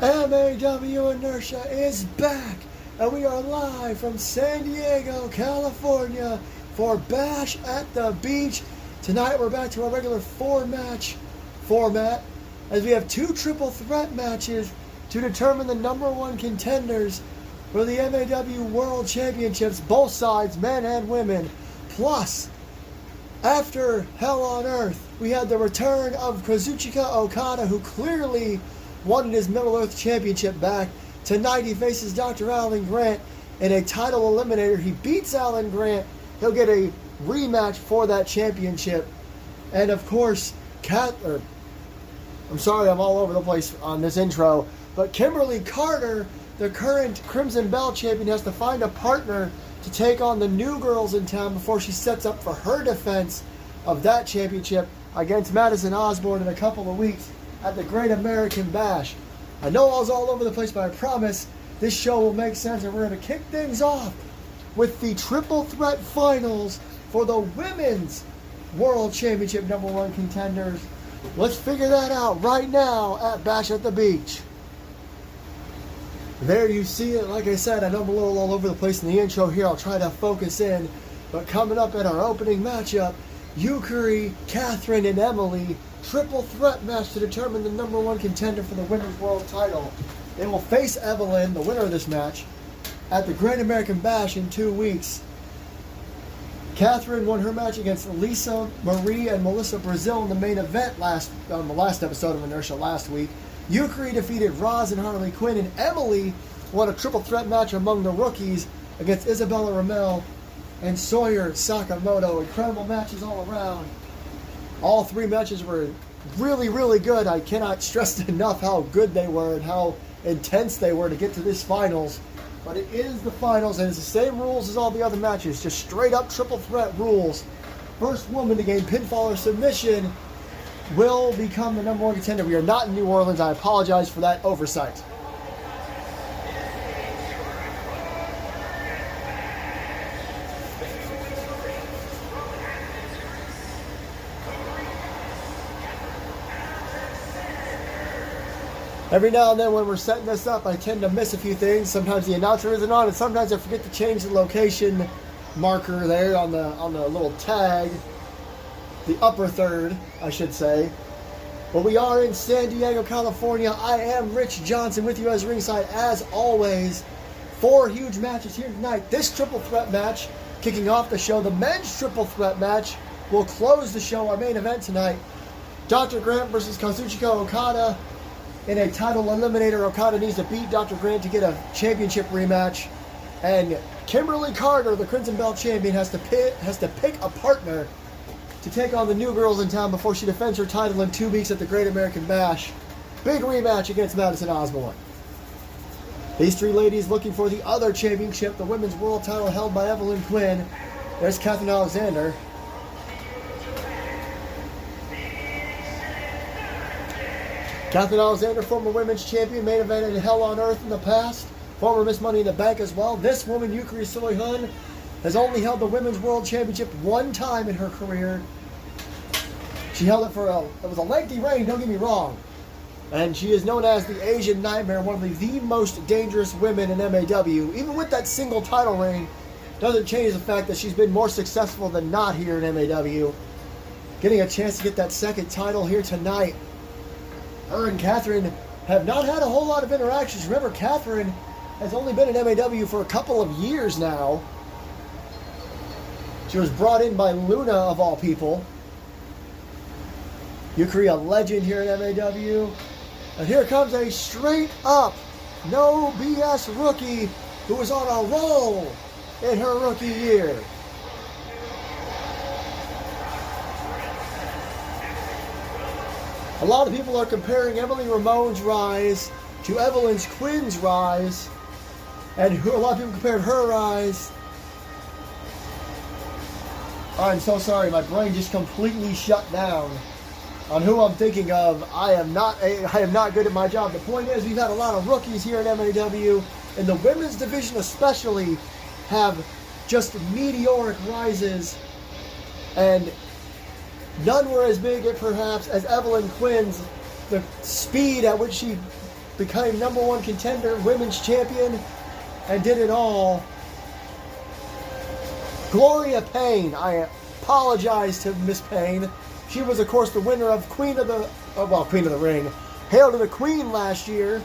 MAW Inertia is back, and we are live from San Diego, California for Bash at the Beach. Tonight we're back to our regular four-match format, as we have two triple threat matches to determine the number one contenders for the MAW World Championships, both sides, men and women. Plus, after Hell on Earth, we had the return of Kazuchika Okada, who clearly wanted his Middle Earth Championship back. Tonight he faces Dr. Alan Grant in a title eliminator. He beats Alan Grant. He'll get a rematch for that championship. And of course, I'm sorry, I'm all over the place on this intro, but Kimberly Carter, the current Crimson Belt champion, has to find a partner to take on the new girls in town before she sets up for her defense of that championship against Madison Osborne in a couple of weeks at the Great American Bash. I know I was all over the place, but I promise this show will make sense, and we're going to kick things off with the triple threat finals for the Women's World Championship number one contenders. Let's figure that out right now at Bash at the Beach. There you see it. Like I said, I know I'm a little all over the place in the intro here. I'll try to focus in. But coming up in our opening matchup, Yukari, Catherine, and Emily, triple threat match to determine the number one contender for the Women's World title. They will face Evelyn, the winner of this match, at the Great American Bash in 2 weeks. Catherine won her match against Lisa Marie and Melissa Brazil in the main event on the last episode of Inertia last week. Yukari defeated Roz and Harley Quinn, and Emily won a triple threat match among the rookies against Isabella Ramel and Sawyer Sakamoto. Incredible matches all around. All three matches were really, really good. I cannot stress enough how good they were and how intense they were to get to this finals. But it is the finals, and it's the same rules as all the other matches. Just straight up triple threat rules. First woman to gain pinfall or submission will become the number one contender. We are not in New Orleans. I apologize for that oversight. Every now and then when we're setting this up, I tend to miss a few things. Sometimes the announcer isn't on, and sometimes I forget to change the location marker there on the little tag. The upper third, I should say. But we are in San Diego, California. I am Rich Johnson with you as ringside, as always. 4 huge matches here tonight. This triple threat match kicking off the show. The men's triple threat match will close the show, our main event tonight. Dr. Grant versus Kazuchika Okada. In a title eliminator, Okada needs to beat Dr. Grant to get a championship rematch. And Kimberly Carter, the Crimson Belt champion, has to pick a partner to take on the new girls in town before she defends her title in 2 weeks at the Great American Bash. Big rematch against Madison Osborne. These three ladies looking for the other championship, the women's world title held by Evelyn Quinn. There's Catherine Alexander. Catherine Alexander, former women's champion, main event in Hell on Earth in the past. Former Miss Money in the Bank as well. This woman, Yukari Soihun, has only held the Women's World Championship one time in her career. She held it for it was a lengthy reign, don't get me wrong. And she is known as the Asian Nightmare, one of the most dangerous women in MAW. Even with that single title reign, doesn't change the fact that she's been more successful than not here in MAW. Getting a chance to get that second title here tonight. Her and Catherine have not had a whole lot of interactions. Remember, Catherine has only been in MAW for a couple of years now. She was brought in by Luna, of all people. Yukari, a legend here in MAW. And here comes a straight up, no BS rookie who was on a roll in her rookie year. A lot of people are comparing Emily Ramon's rise to Evelyn Quinn's rise. And a lot of people compared her rise. I'm so sorry, my brain just completely shut down on who I'm thinking of. I am not good at my job. The point is, we've had a lot of rookies here at MAW, and the women's division especially have just meteoric rises, and none were as big, perhaps, as Evelyn Quinn's. The speed at which she became #1 contender, women's champion, and did it all. Gloria Payne. I apologize to Miss Payne. She was, of course, the winner of Queen of the Ring. Hail to the Queen last year.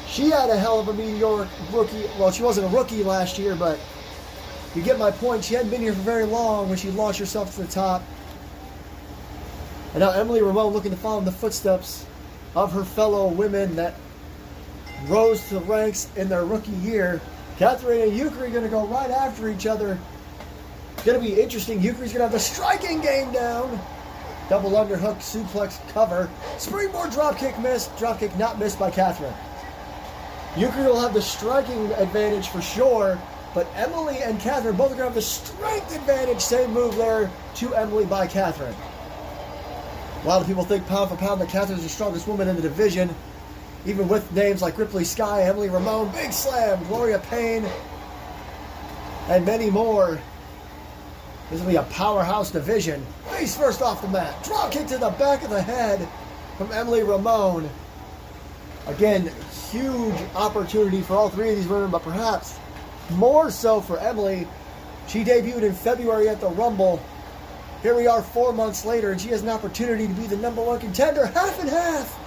She had a hell of a meteoric rookie. Well, she wasn't a rookie last year, but you get my point. She hadn't been here for very long when she launched herself to the top. And now Emily Ramon looking to follow in the footsteps of her fellow women that rose to the ranks in their rookie year. Catherine and Yukari going to go right after each other. Going to be interesting. Yukari's going to have the striking game down. Double underhook, suplex, cover. Springboard dropkick missed. Dropkick not missed by Catherine. Yukari will have the striking advantage for sure, but Emily and Catherine both are going to have the strength advantage. Same move there to Emily by Catherine. A lot of people think pound for pound that Catherine's the strongest woman in the division. Even with names like Ripley Sky, Emily Ramon, Big Slam, Gloria Payne, and many more. This will be a powerhouse division. Face first off the mat. Drop kick to the back of the head from Emily Ramon. Again, huge opportunity for all three of these women, but perhaps more so for Emily. She debuted in February at the Rumble. Here we are 4 months later, and she has an opportunity to be the #1 contender. Half and half.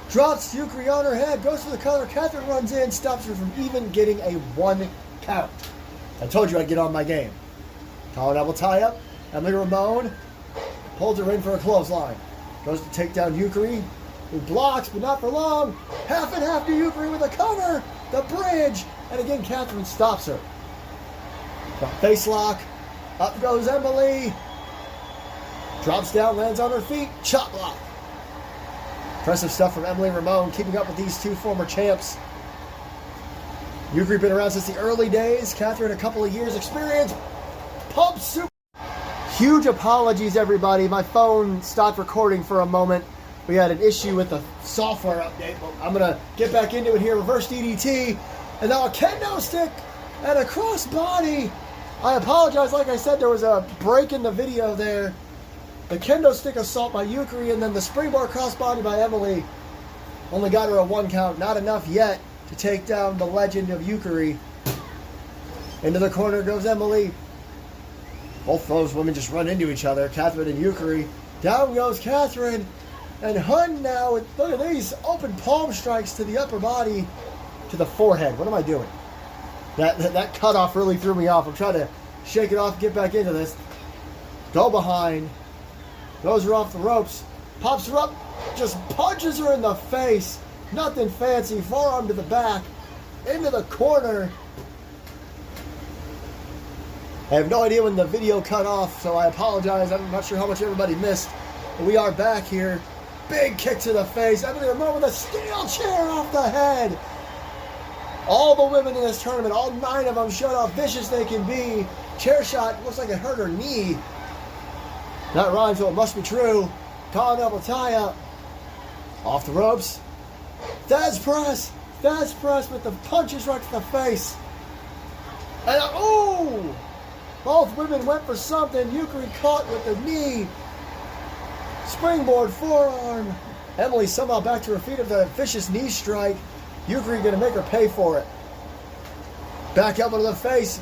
Drops Yukari on her head, goes for the collar. Catherine runs in, stops her from even getting a 1 count. I told you I'd get on my game. Collar double tie up. Emily Ramon pulls her in for a clothesline. Goes to take down Yukari, who blocks, but not for long. Half and half to Yukari with a cover. The bridge. And again, Catherine stops her. The face lock. Up goes Emily. Drops down, lands on her feet. Chop block. Impressive stuff from Emily Ramon, keeping up with these two former champs. Yukari been around since the early days. Catherine, a couple of years experience. Pump super. Huge apologies, everybody. My phone stopped recording for a moment. We had an issue with the software update, but I'm going to get back into it here. Reverse DDT, and now a kendo stick and a crossbody. I apologize. Like I said, there was a break in the video there. The kendo stick assault by Yukari, and then the springboard crossbody by Emily. Only got her a 1 count. Not enough yet to take down the legend of Yukari. Into the corner goes Emily. Both those women just run into each other. Catherine and Yukari. Down goes Catherine. And Hun now, look at these open palm strikes to the upper body, to the forehead. What am I doing? That cutoff really threw me off. I'm trying to shake it off, get back into this. Go behind. Throws her off the ropes. Pops her up. Just punches her in the face. Nothing fancy. Forearm to the back. Into the corner. I have no idea when the video cut off, so I apologize. I'm not sure how much everybody missed. But we are back here. Big kick to the face. Emily Ramon with a steel chair off the head. All the women in this tournament, all 9 of them, showed how vicious they can be. Chair shot, looks like it hurt her knee. That rhymes, so it must be true. Collar double tie up. Off the ropes. Thaz press. Thaz press with the punches right to the face. And ooh! Both women went for something. Yukari caught with the knee. Springboard forearm. Emily somehow back to her feet with a vicious knee strike. Yukari going to make her pay for it. Back elbow to the face.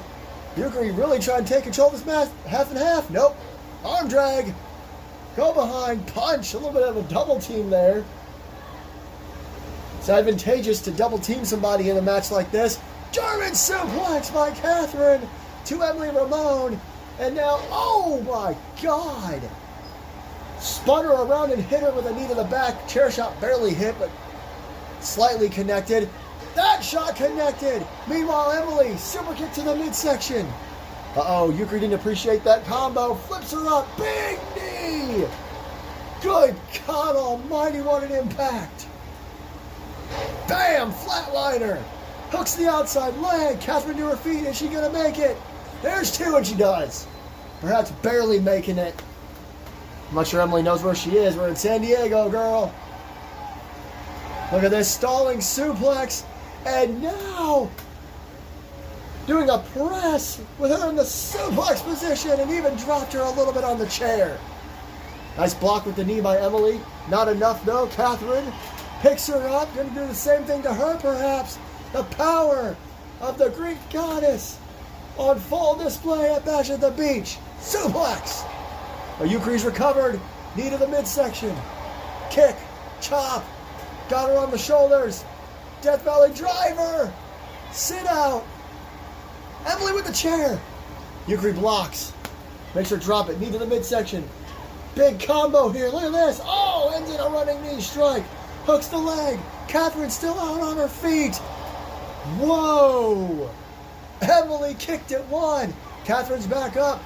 Yukari really trying to take control of this match. Half and half. Nope. Arm drag. Go behind. Punch. A little bit of a double team there. It's advantageous to double team somebody in a match like this. German suplex by Catherine to Emily Ramon. And now, oh my God. Spun her around and hit her with a knee to the back. Chair shot barely hit, but slightly connected. That shot connected. Meanwhile, Emily, super kick to the midsection. Uh-oh, Yukari didn't appreciate that combo. Flips her up. Big knee. Good God almighty, what an impact. Bam, flatliner. Hooks the outside leg. Catherine to her feet. Is she going to make it? There's 2, and she does. Perhaps barely making it. I'm not sure Emily knows where she is. We're in San Diego, girl. Look at this stalling suplex. And now, doing a press with her in the suplex position, and even dropped her a little bit on the chair. Nice block with the knee by Emily. Not enough, though. Catherine Picks her up, gonna do the same thing to her perhaps. The power of the Greek goddess on full display at Bash at the Beach. Suplex! Yukari's recovered, knee to the midsection. Kick, chop, got her on the shoulders. Death Valley driver, sit out. Emily with the chair. Yukari blocks, makes her drop it, knee to the midsection. Big combo here, look at this. Oh, ends in a running knee strike. Hooks the leg. Catherine still out on her feet. Whoa! Emily kicked it one. Catherine's back up.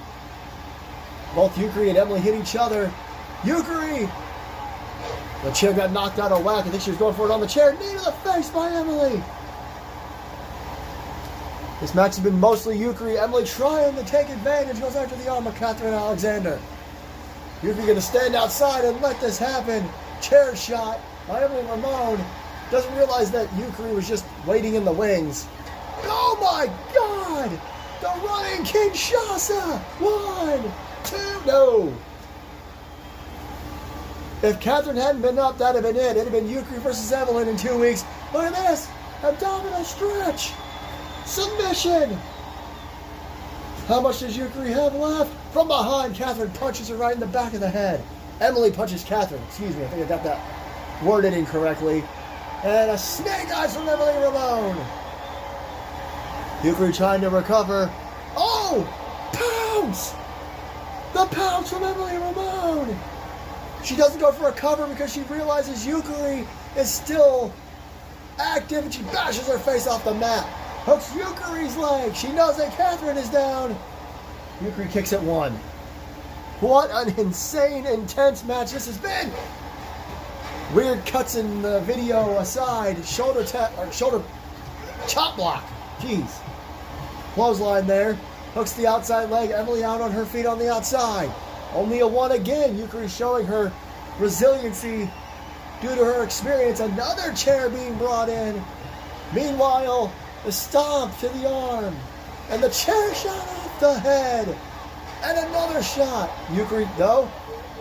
Both Yukari and Emily hit each other. Yukari! The chair got knocked out of whack. I think she was going for it on the chair. Knee to the face by Emily. This match has been mostly Yukari. Emily trying to take advantage. Goes after the arm of Catherine Alexander. Yukari going to stand outside and let this happen. Chair shot by Emily Ramon. Doesn't realize that Yukari was just waiting in the wings. Oh my God! The running Kinshasa! 1, 2, no! If Catherine hadn't been up, that'd have been it. It'd have been Yukari versus Evelyn in 2 weeks. Look at this! Abdominal stretch! Submission! How much does Yukari have left? From behind, Catherine punches her right in the back of the head. Emily punches Catherine. Excuse me, I think I got that worded incorrectly. And a snake eyes from Emily Ramon. Yukari trying to recover. Oh! Pounce! The pounce from Emily Ramon. She doesn't go for a cover because she realizes Yukari is still active and she bashes her face off the mat. Hooks Yukari's leg. She knows that Catherine is down. Yukari kicks at 1. What an insane, intense match this has been. Weird cuts in the video aside. Shoulder chop block. Jeez. Clothesline there. Hooks the outside leg. Emily out on her feet on the outside. Only a 1 again. Yukari showing her resiliency due to her experience. Another chair being brought in. Meanwhile, the stomp to the arm. And the chair shot off the head. And another shot. Yukari, no.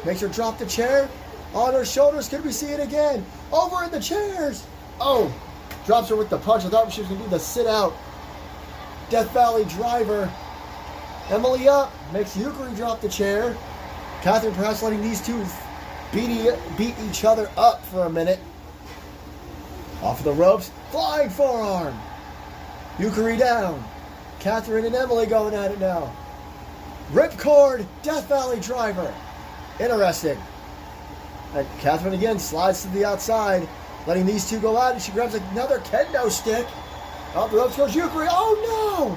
Makes her drop the chair. On her shoulders. Could we see it again? Over in the chairs. Oh. Drops her with the punch. I thought she was going to do the sit out. Death Valley driver. Emily up. Makes Yukari drop the chair. Catherine perhaps letting these two beat each other up for a minute. Off of the ropes. Flying forearm. Yukari down. Catherine and Emily going at it now. Ripcord. Death Valley driver. Interesting. And Catherine again slides to the outside, letting these two go out, and she grabs another kendo stick. Off the ropes goes Yukari. Oh no!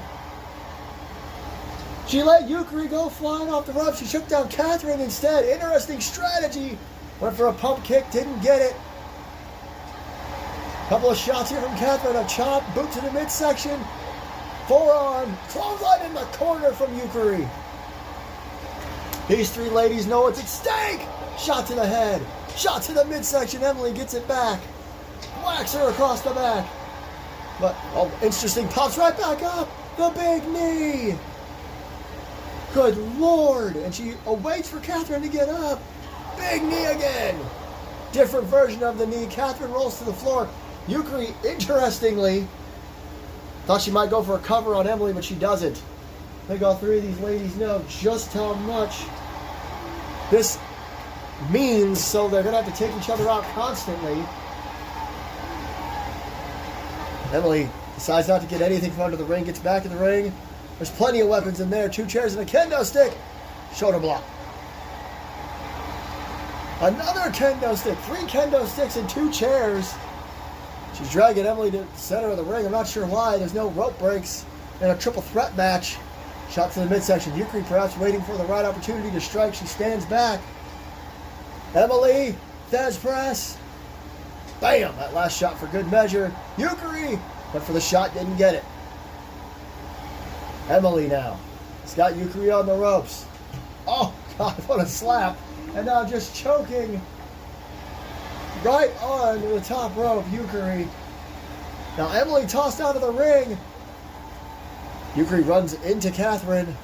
She let Yukari go flying off the ropes. She shook down Catherine instead. Interesting strategy. Went for a pump kick, didn't get it. Couple of shots here from Catherine. A chop, boot to the midsection. Forearm, clothesline in the corner from Yukari. These three ladies know what's at stake. Shot to the head. Shot to the midsection. Emily gets it back. Whacks her across the back. But, oh, interesting. Pops right back up. The big knee. Good Lord. And she waits for Catherine to get up. Big knee again. Different version of the knee. Catherine rolls to the floor. Yukari, interestingly, thought she might go for a cover on Emily, but she doesn't. I think all three of these ladies know just how much this means, so they're going to have to take each other out constantly. Emily decides not to get anything from under the ring, gets back in the ring. There's plenty of weapons in there. 2 chairs and a kendo stick. Shoulder block. Another kendo stick. 3 kendo sticks and 2 chairs. She's dragging Emily to the center of the ring. I'm not sure why. There's no rope breaks in a triple threat match. Shot to the midsection. Yukari perhaps waiting for the right opportunity to strike. She stands back. Emily, Thesz press. Bam! That last shot for good measure. Yukari went for the shot, didn't get it. Emily now. It's got Yukari on the ropes. Oh, God, what a slap. And now just choking right on the top rope, Yukari. Now Emily tossed out of the ring. Yukari runs into Catherine.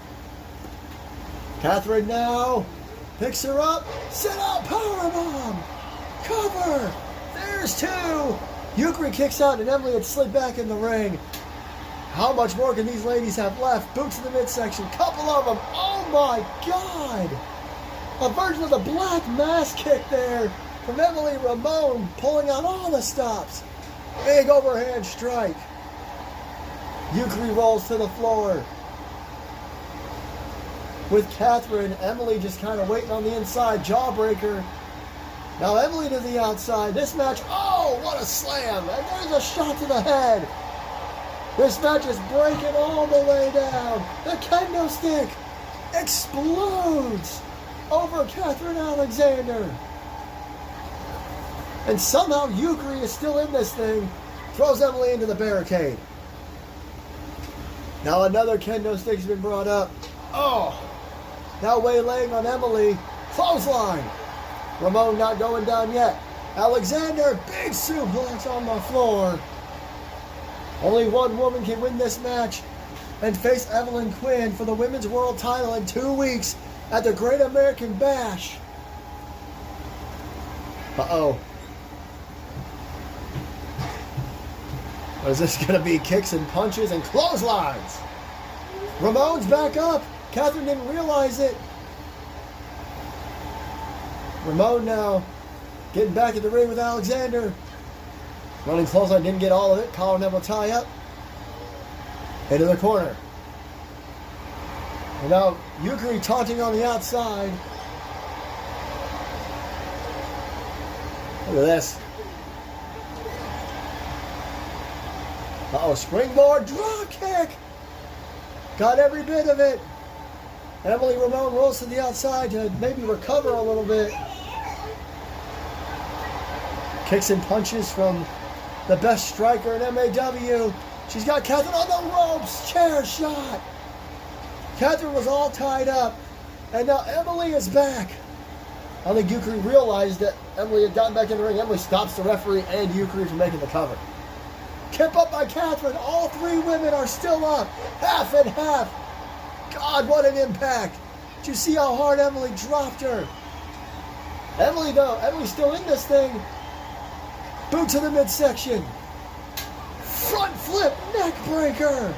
Catherine now picks her up. Sit out powerbomb. Cover. There's two. Yukari kicks out and Emily had slid back in the ring. How much more can these ladies have left? Boots in the midsection. Couple of them. Oh my God. A version of the Black Mass kick there from Emily Ramon, pulling out all the stops. Big overhand strike. Yukari rolls to the floor. With Catherine, Emily just kind of waiting on the inside. Jawbreaker. Now Emily to the outside. This match, oh, what a slam. And there's a shot to the head. This match is breaking all the way down. The kendo stick explodes over Catherine Alexander. And somehow Yukari is still in this thing. Throws Emily into the barricade. Now another kendo stick's been brought up. Oh! Now waylaying on Emily. Clothesline. Ramon not going down yet. Alexander, big suplex on the floor. Only one woman can win this match and face Evelyn Quinn for the Women's World title in 2 weeks at the Great American Bash. Uh-oh. What is this going to be? Kicks and punches and clotheslines. Ramon's back up. Catherine didn't realize it. Ramon now getting back in the ring with Alexander. Running clothesline, didn't get all of it. Collar and elbow tie up. Into the corner. And now Yukari taunting on the outside. Look at this. Uh-oh, springboard drop kick. Got every bit of it. Emily Ramon rolls to the outside to maybe recover a little bit. Kicks and punches from the best striker in MAW. She's got Catherine on the ropes. Chair shot. Catherine was all tied up. And now Emily is back. I think Yukari realized that Emily had gotten back in the ring. Emily stops the referee and Yukari from making the cover. Kept up by Catherine. All three women are still up. Half and half. God, what an impact. Did you see how hard Emily dropped her? Emily, though, Emily's still in this thing. Boot to the midsection. Front flip neck breaker.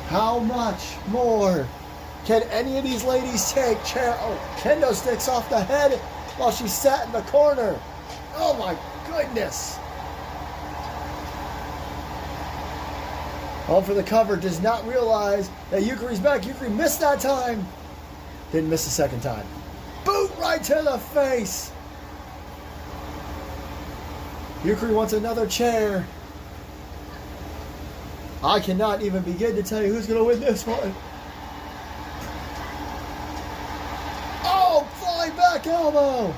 How much more can any of these ladies take? Kendo sticks off the head while she sat in the corner. Oh my goodness. Home for the cover, does not realize that Yukari's back. Yukari missed that time. Didn't miss the second time. Boot right to the face. Yukari wants another chair. I cannot even begin to tell you who's going to win this one. Oh, flying back elbow.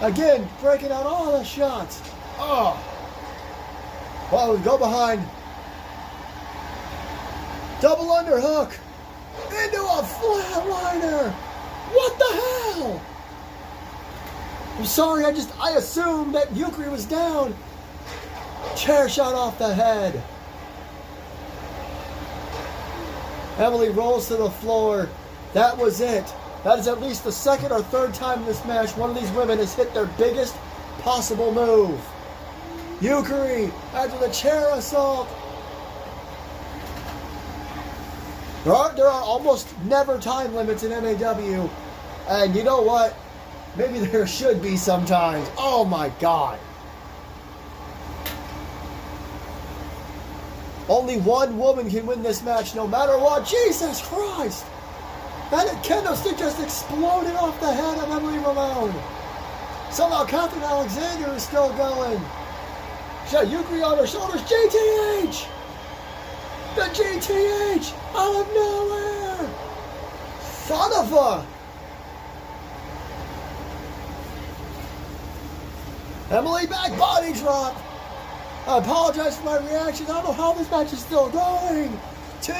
Again, breaking out all the shots. Oh. Well, we go behind. Double underhook. Into a flatliner. What the hell? I'm sorry, I assumed that Yukari was down. Chair shot off the head. Emily rolls to the floor. That was it. That is at least the second or third time in this match one of these women has hit their biggest possible move. Yukari after the chair assault. There are almost never time limits in MAW. And you know what? Maybe there should be sometimes. Oh my God. Only one woman can win this match no matter what. Jesus Christ. That kendo stick just exploded off the head of Emily Ramon. Somehow Catherine Alexander is still going. She's got Yukari on her shoulders. GTH! The GTH out of nowhere! Son of a... Emily back body drop. I apologize for my reaction. I don't know how this match is still going. 2.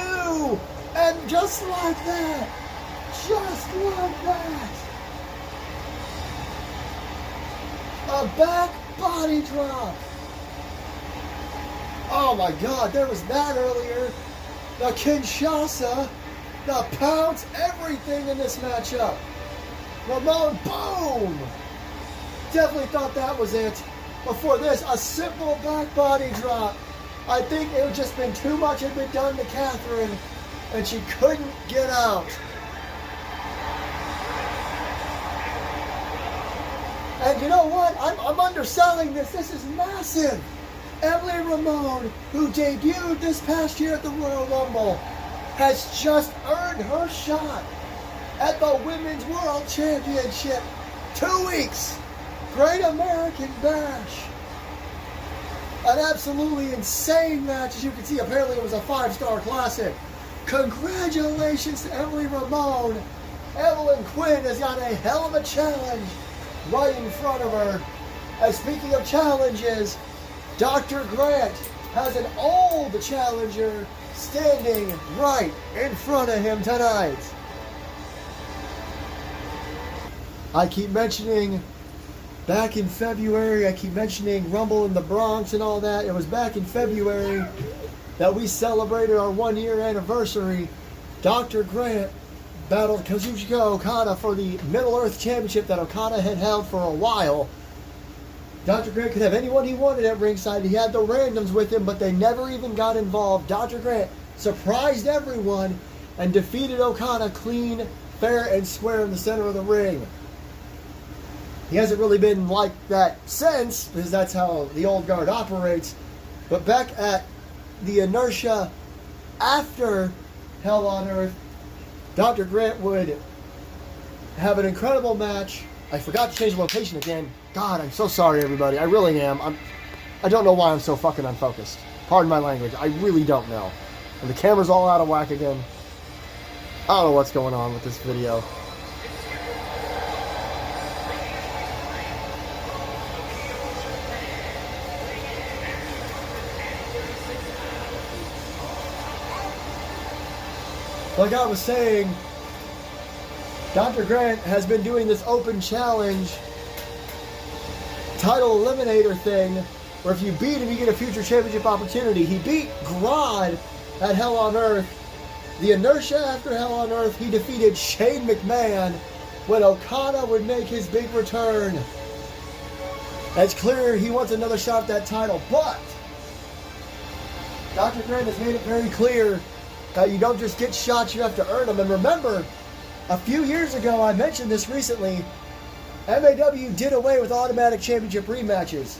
And just like that. Just like that. A back body drop. Oh my God, there was that earlier. The Kinshasa, the pounce, everything in this matchup. Ramon, boom! Definitely thought that was it. Before this, a simple back body drop. I think it had just been too much had been done to Catherine, and she couldn't get out. And you know what? I'm underselling this. This is massive. Emily Ramon, who debuted this past year at the Royal Rumble, has just earned her shot at the Women's World Championship. 2 weeks. Great American Bash. An absolutely insane match. As you can see, apparently it was a 5-star classic. Congratulations to Emily Ramon. Evelyn Quinn has got a hell of a challenge right in front of her. And speaking of challenges, Dr. Grant has an old challenger standing right in front of him tonight. I keep mentioning back in February, I keep mentioning Rumble in the Bronx and all that. It was back in February that we celebrated our 1-year anniversary. Dr. Grant battled Kazuchika Okada for the Middle Earth Championship that Okada had held for a while. Dr. Grant could have anyone he wanted at ringside. He had the randoms with him, but they never even got involved. Dr. Grant surprised everyone and defeated Okada clean, fair, and square in the center of the ring. He hasn't really been like that since, because that's how the old guard operates. But back at the Inertia after Hell on Earth, Dr. Grant would have an incredible match. I forgot to change the location again. God, I'm so sorry, everybody. I really am. I don't know why I'm so fucking unfocused. Pardon my language. I really don't know. And the camera's all out of whack again. I don't know what's going on with this video. Like I was saying, Dr. Grant has been doing this open challenge title eliminator thing, where if you beat him, you get a future championship opportunity. He beat Grodd at Hell on Earth. The Inertia after Hell on Earth, he defeated Shane McMahon when Okada would make his big return. It's clear he wants another shot at that title, but Dr. Grant has made it very clear that you don't just get shots, you have to earn them. And remember, a few years ago, I mentioned this recently, MAW did away with automatic championship rematches.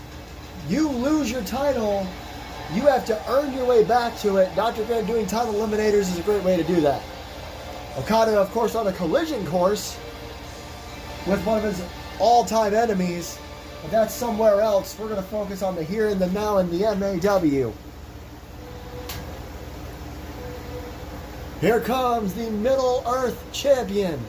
You lose your title, you have to earn your way back to it. Dr. Grant doing title eliminators is a great way to do that. Okada, of course, on a collision course with one of his all-time enemies, but that's somewhere else. We're going to focus on the here and the now and the MAW. Here comes the Middle Earth Champion.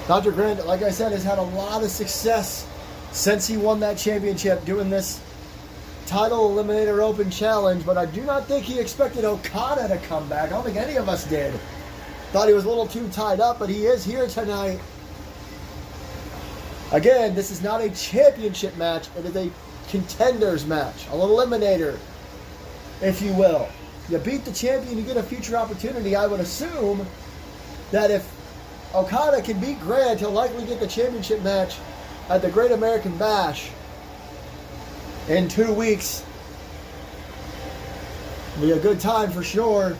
Dr. Grant, like I said, has had a lot of success since he won that championship doing this title eliminator open challenge, but I do not think he expected Okada to come back. I don't think any of us did. Thought he was a little too tied up, but he is here tonight. Again, this is not a championship match. It is a contenders match, a little eliminator, if you will. You beat the champion, you get a future opportunity. I would assume that if Okada can beat Grant, he'll likely get the championship match at the Great American Bash in 2 weeks. Be a good time for sure.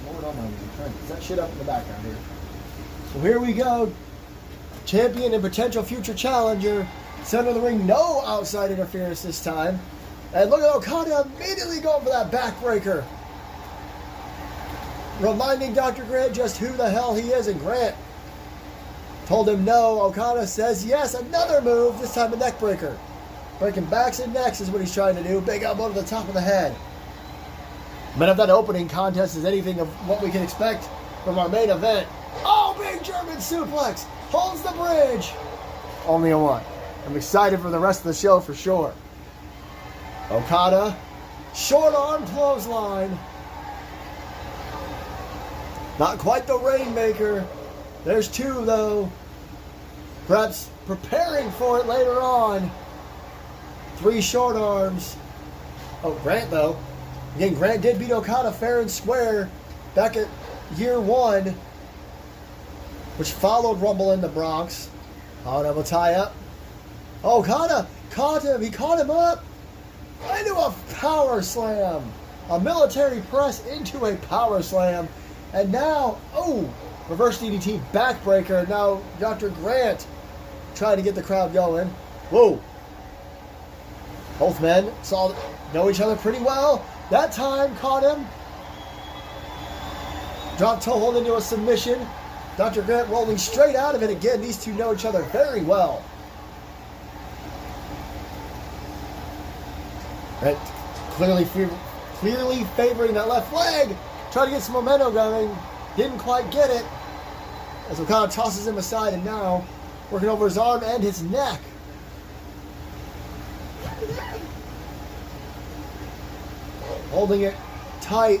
Lord Almighty, I'm trying to get that shit up in the background here. So here we go. Champion and potential future challenger. Center of the ring, no outside interference this time. And look at Okada immediately going for that backbreaker. Reminding Dr. Grant just who the hell he is, and Grant told him no. Okada says yes. Another move, this time a neck breaker. Breaking backs and necks is what he's trying to do. Big elbow to the top of the head. But if that opening contest is anything of what we can expect from our main event, oh, big German suplex. Holds the bridge. Only a one. I'm excited for the rest of the show for sure. Okada, short arm clothesline. Not quite the Rainmaker. There's two, though. Perhaps preparing for it later on. 3 short arms. Oh, Grant, though. Again, Grant did beat Okada fair and square back at year 1, which followed Rumble in the Bronx. Oh, double tie up. Oh, Okada caught him. He caught him up into a power slam. A military press into a power slam. And now, oh, reverse DDT backbreaker. Now Dr. Grant trying to get the crowd going. Whoa. Both men know each other pretty well. That time caught him. Drop toe hold into a submission. Dr. Grant rolling straight out of it again. These two know each other very well. Right. Clearly favoring that left leg. Trying to get some momentum going. Didn't quite get it. As Okada tosses him aside and now working over his arm and his neck. Holding it tight.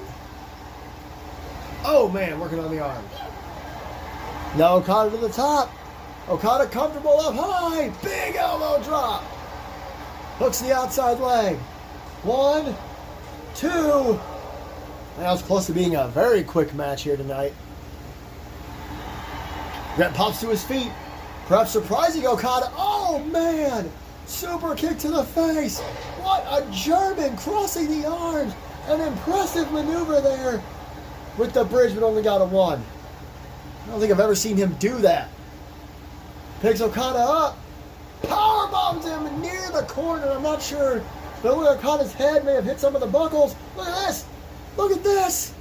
Oh man, working on the arm. Now Okada to the top. Okada comfortable up high. Big elbow drop. Hooks the outside leg. 1, 2. That was close to being a very quick match here tonight. Grant pops to his feet. Perhaps surprising Okada. Oh man! Super kick to the face. What a German crossing the arms. An impressive maneuver there with the bridge, but only got a 1. I don't think I've ever seen him do that. Picks Okada up. Power bombs him near the corner. I'm not sure. But Okada's head may have hit some of the buckles. Look at this. Look at this.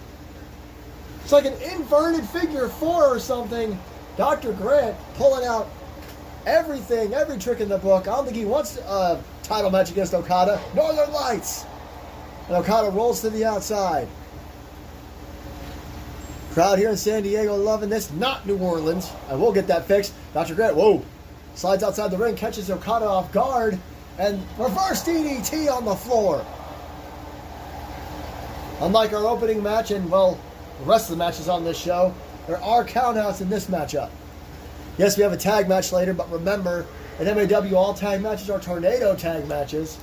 It's like an inverted figure 4 or something. Dr. Grant pulling out everything, every trick in the book. I don't think he wants a title match against Okada. Northern Lights. And Okada rolls to the outside. Crowd here in San Diego loving this. Not New Orleans. I will get that fixed. Dr. Grant, whoa. Slides outside the ring, catches Okada off guard. And reverse DDT on the floor. Unlike our opening match and, well, the rest of the matches on this show, there are countouts in this matchup. Yes, we have a tag match later, but remember, in MAW, all tag matches are tornado tag matches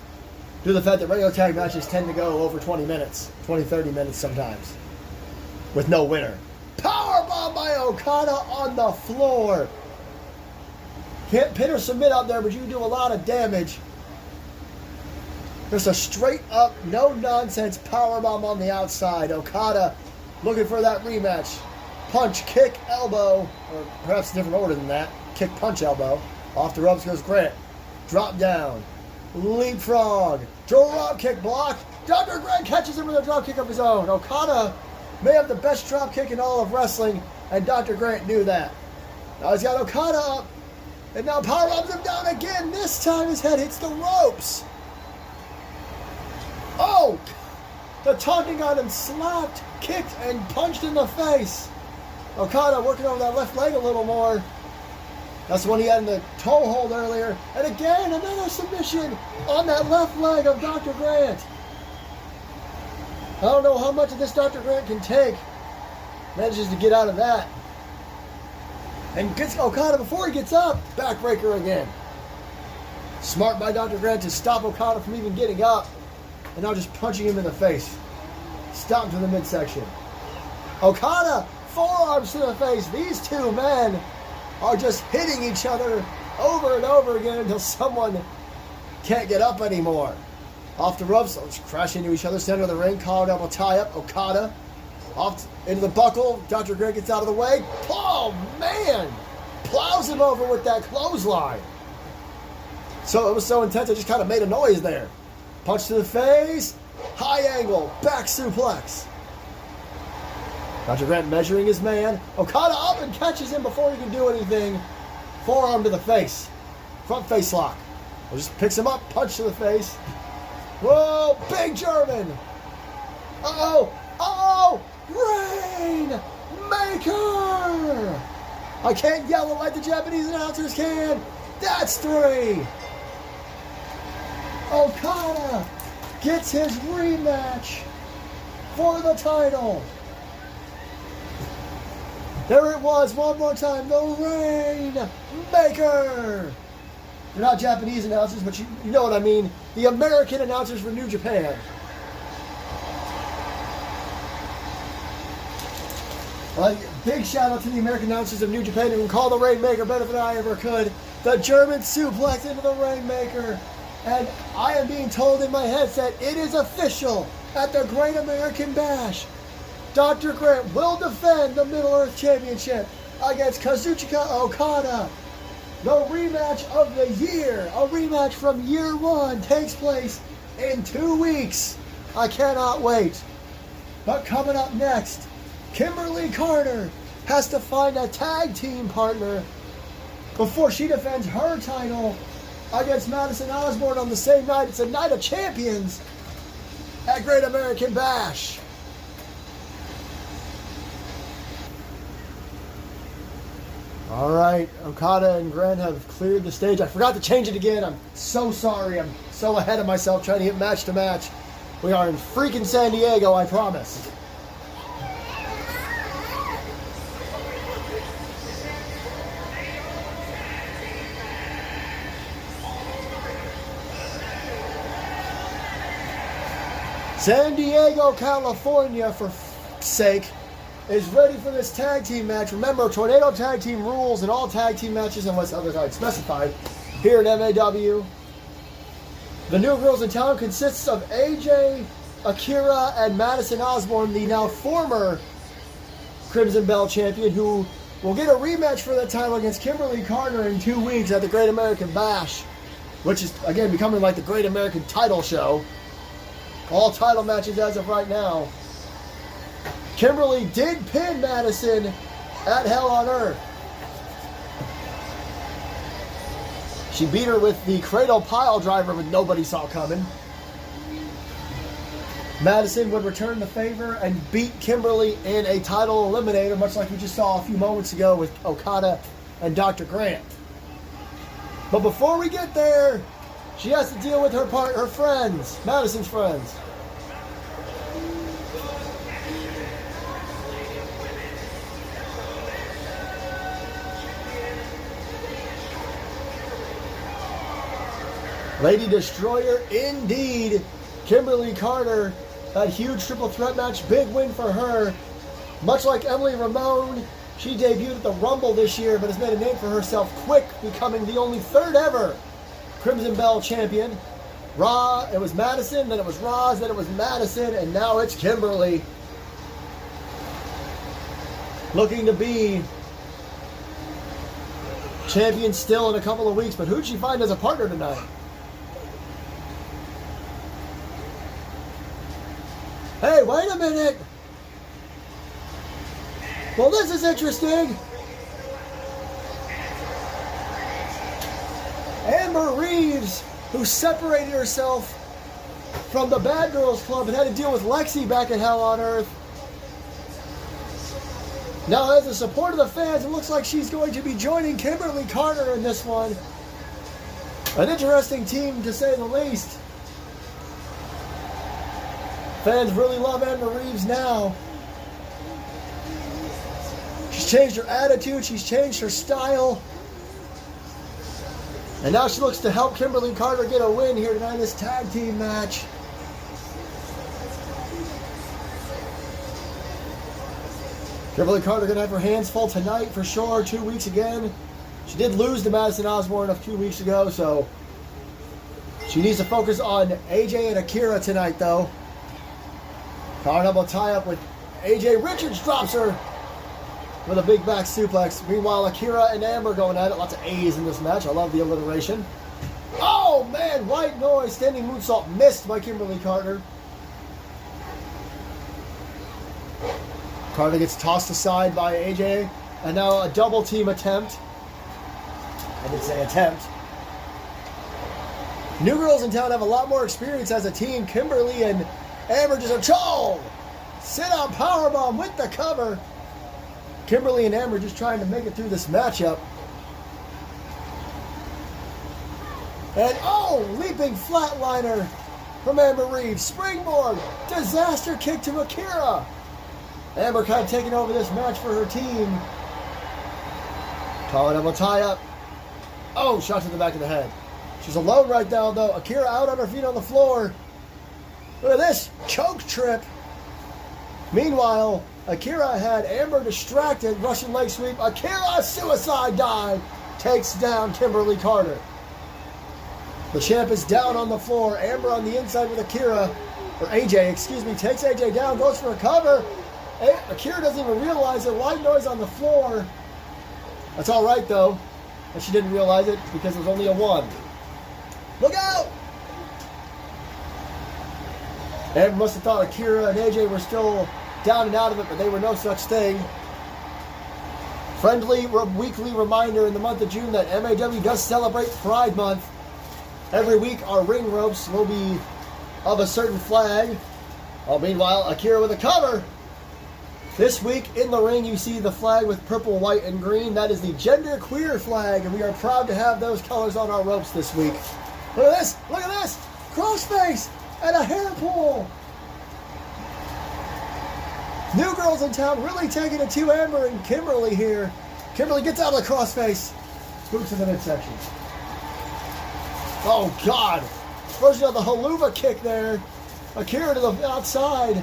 due to the fact that regular tag matches tend to go over 20 minutes, 20, 30 minutes sometimes, with no winner. Powerbomb by Okada on the floor. Can't pin or submit out there, but you can do a lot of damage. There's a straight up, no nonsense powerbomb on the outside. Okada looking for that rematch. Punch, kick, elbow, or perhaps a different order than that. Kick, punch, elbow. Off the ropes goes Grant. Drop down. Leapfrog. Drop kick block. Dr. Grant catches him with a drop kick of his own. Okada may have the best drop kick in all of wrestling, and Dr. Grant knew that. Now he's got Okada up, and now powerbombs him down again. This time his head hits the ropes. Oh! The taunting on him slapped, kicked, and punched in the face. Okada working over that left leg a little more. That's the one he had in the toe hold earlier. And again, another submission on that left leg of Dr. Grant. I don't know how much of this Dr. Grant can take. Manages to get out of that. And gets Okada before he gets up. Backbreaker again. Smart by Dr. Grant to stop Okada from even getting up. And now just punching him in the face. Stop him to the midsection. Okada, forearms to the face. These two men are just hitting each other over and over again until someone can't get up anymore. Off the ropes, let's crash into each other. Center of the ring, collar double tie up. Okada off into the buckle. Dr. Grant gets out of the way. Oh man! Plows him over with that clothesline. So it was so intense, it just kind of made a noise there. Punch to the face. High angle. Back suplex. Dr. Grant measuring his man. Okada up and catches him before he can do anything. Forearm to the face. Front face lock. Just picks him up. Punch to the face. Whoa. Big German. Uh-oh. Uh-oh. Rainmaker. I can't yell it like the Japanese announcers can. That's 3. Okada gets his rematch for the title. There it was, one more time, the Rainmaker. They're not Japanese announcers, but you know what I mean. The American announcers for New Japan. Big shout out to the American announcers of New Japan who can call the Rainmaker better than I ever could. The German suplex into the Rainmaker. And I am being told in my headset, it is official at the Great American Bash. Dr. Grant will defend the Middle Earth Championship against Kazuchika Okada. The rematch of the year, a rematch from year one, takes place in 2 weeks. I cannot wait. But coming up next, Kimberly Carter has to find a tag team partner before she defends her title against Madison Osborne on the same night. It's a night of champions at Great American Bash. All right, Okada and Grant have cleared the stage. I forgot to change it again. I'm so sorry. I'm so ahead of myself trying to get match to match. We are in freaking San Diego, I promise. San Diego, California, for f***'s sake, is ready for this tag team match. Remember, Tornado Tag Team rules in all tag team matches unless otherwise specified here at MAW. The New Girls in Town consists of AJ, Akira, and Madison Osborne, the now former Crimson Bell champion, who will get a rematch for that title against Kimberly Carter in 2 weeks at the Great American Bash, which is, again, becoming like the Great American title show. All title matches as of right now. Kimberly did pin Madison at Hell on Earth. She beat her with the Cradle Pile Driver, but nobody saw coming. Madison would return the favor and beat Kimberly in a title eliminator, much like we just saw a few moments ago with Okada and Dr. Grant. But before we get there, she has to deal with her friends, Madison's friends. Lady Destroyer, indeed. Kimberly Carter, that huge triple threat match, big win for her. Much like Emily Ramon, she debuted at the Rumble this year, but has made a name for herself quick, becoming the only third ever Crimson Bell champion. It was Madison, then it was Roz, then it was Madison, and now it's Kimberly. Looking to be champion still in a couple of weeks, but who'd she find as a partner tonight? Hey, wait a minute! Well, this is interesting! Amber Reeves, who separated herself from the Bad Girls Club and had to deal with Lexi back at Hell on Earth. Now, as a support of the fans, it looks like she's going to be joining Kimberly Carter in this one. An interesting team, to say the least. Fans really love Amber Reeves now. She's changed her attitude, she's changed her style. And now she looks to help Kimberly Carter get a win here tonight in this tag team match. Kimberly Carter going to have her hands full tonight for sure, 2 weeks again. She did lose to Madison Osborne a few weeks ago, so she needs to focus on AJ and Akira tonight, though. Power double tie-up with AJ. Richards drops her with a big back suplex. Meanwhile, Akira and Amber going at it. Lots of A's in this match. I love the alliteration. Oh, man. White noise. Standing moonsault missed by Kimberly Carter. Carter gets tossed aside by AJ. And now a double team attempt. I did say attempt. New Girls in Town have a lot more experience as a team. Kimberly and Amber just a chol! Sit out powerbomb with the cover. Kimberly and Amber just trying to make it through this matchup. And leaping flatliner from Amber Reeves. Springboard, disaster kick to Akira. Amber kind of taking over this match for her team. Collar double tie up. Oh, shot to the back of the head. She's alone right now, though. Akira out on her feet on the floor. Look at this. Choke trip. Meanwhile, Akira had Amber distracted. Russian leg sweep. Akira suicide dive. Takes down Kimberly Carter. The champ is down on the floor. Amber on the inside with Akira. Or AJ, excuse me. Takes AJ down. Goes for a cover. Akira doesn't even realize it. White noise on the floor. That's all right, though. And she didn't realize it because it was only a 1. Look out! Amber must have thought Akira and AJ were still down and out of it, but they were no such thing. Friendly weekly reminder in the month of June that MAW does celebrate Pride Month. Every week our ring ropes will be of a certain flag. Meanwhile, Akira with a cover. This week in the ring you see the flag with purple, white, and green. That is the gender queer flag, and we are proud to have those colors on our ropes this week. Look at this! Look at this! Crossface and a hair pull! New girls in town really taking it to Amber and Kimberly here. Kimberly gets out of the crossface. Boots in the midsection. Oh, God. Version of the haluva kick there. Akira to the outside.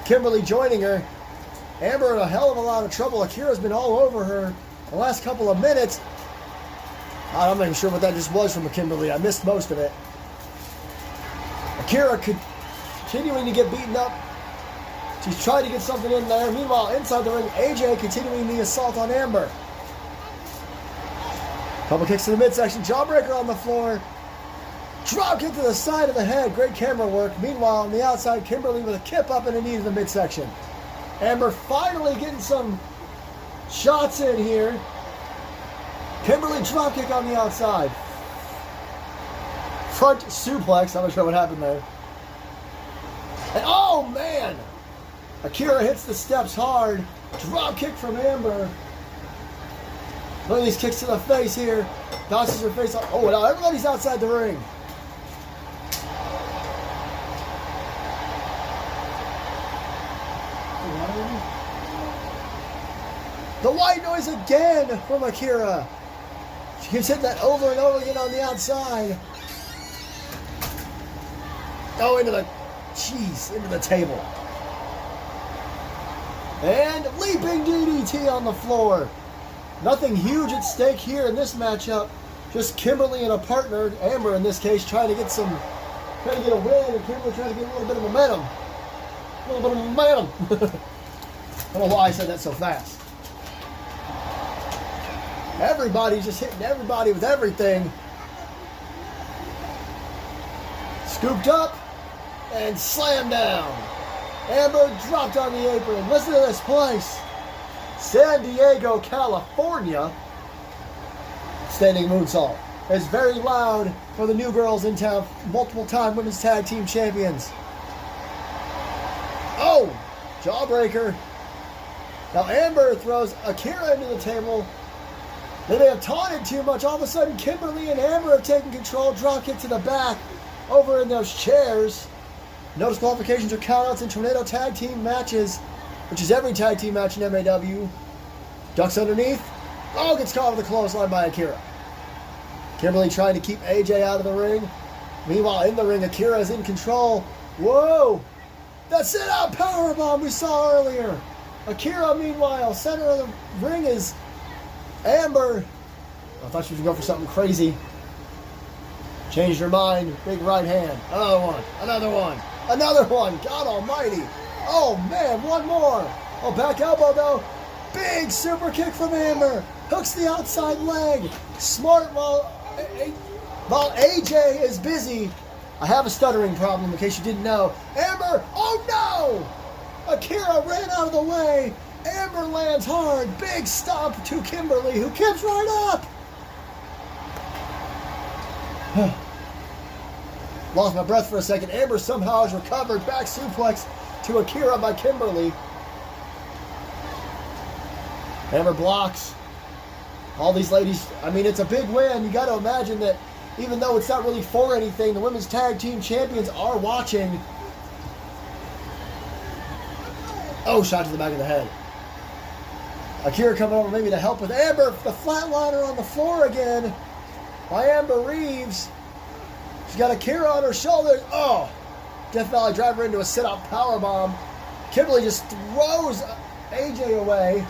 Kimberly joining her. Amber in a hell of a lot of trouble. Akira's been all over her the last couple of minutes. I'm not even sure what that just was from Kimberly. I missed most of it. Akira continuing to get beaten up. She's trying to get something in there. Meanwhile, inside the ring, AJ continuing the assault on Amber. Couple kicks to the midsection. Jawbreaker on the floor. Drop kick to the side of the head. Great camera work. Meanwhile, on the outside, Kimberly with a kip up and a knee to the midsection. Amber finally getting some shots in here. Kimberly drop kick on the outside. Front suplex. I'm not sure what happened there. And oh, man! Akira hits the steps hard. Drop kick from Amber. Look at these kicks to the face here. Bounces her face off. Oh, now everybody's outside the ring. The white noise again from Akira. She keeps hitting that over and over again on the outside. Oh, into the table. And leaping DDT on the floor. Nothing huge at stake here in this matchup. Just Kimberly and a partner, Amber in this case, trying to get a win, and Kimberly trying to get a little bit of momentum. A little bit of momentum. I don't know why I said that so fast. Everybody's just hitting everybody with everything. Scooped up and slammed down. Amber dropped on the apron. Listen to this place. San Diego, California. Standing moonsault. It's very loud for the new girls in town. Multiple-time women's tag team champions. Oh! Jawbreaker. Now Amber throws Akira into the table. They may have taunted too much. All of a sudden, Kimberly and Amber have taken control. Drop kick to the back. Over in those chairs. No disqualifications or countouts in tornado tag team matches, which is every tag team match in MAW. Ducks underneath. Oh, gets caught with a clothesline by Akira. Kimberly trying to keep AJ out of the ring. Meanwhile, in the ring, Akira is in control. Whoa! That sit-out powerbomb we saw earlier. Akira, meanwhile, center of the ring is Amber. I thought she was going to go for something crazy. Changed her mind. Big right hand. Another one. Another one. Another one. God almighty. Oh, man. One more. Oh, back elbow, though. Big super kick from Amber. Hooks the outside leg. Smart while AJ is busy. I have a stuttering problem in case you didn't know. Amber. Oh, no. Akira ran out of the way. Amber lands hard. Big stomp to Kimberly, who keeps right up. Lost my breath for a second. Amber somehow has recovered. Back suplex to Akira by Kimberly. Amber blocks. All these ladies, I mean, it's a big win. You got to imagine that even though it's not really for anything, the women's tag team champions are watching. Oh, shot to the back of the head. Akira coming over maybe to help with Amber. The flatliner on the floor again by Amber Reeves. She's got Akira on her shoulders. Oh, Death Valley driver into a sit-out powerbomb. Kimberly just throws AJ away.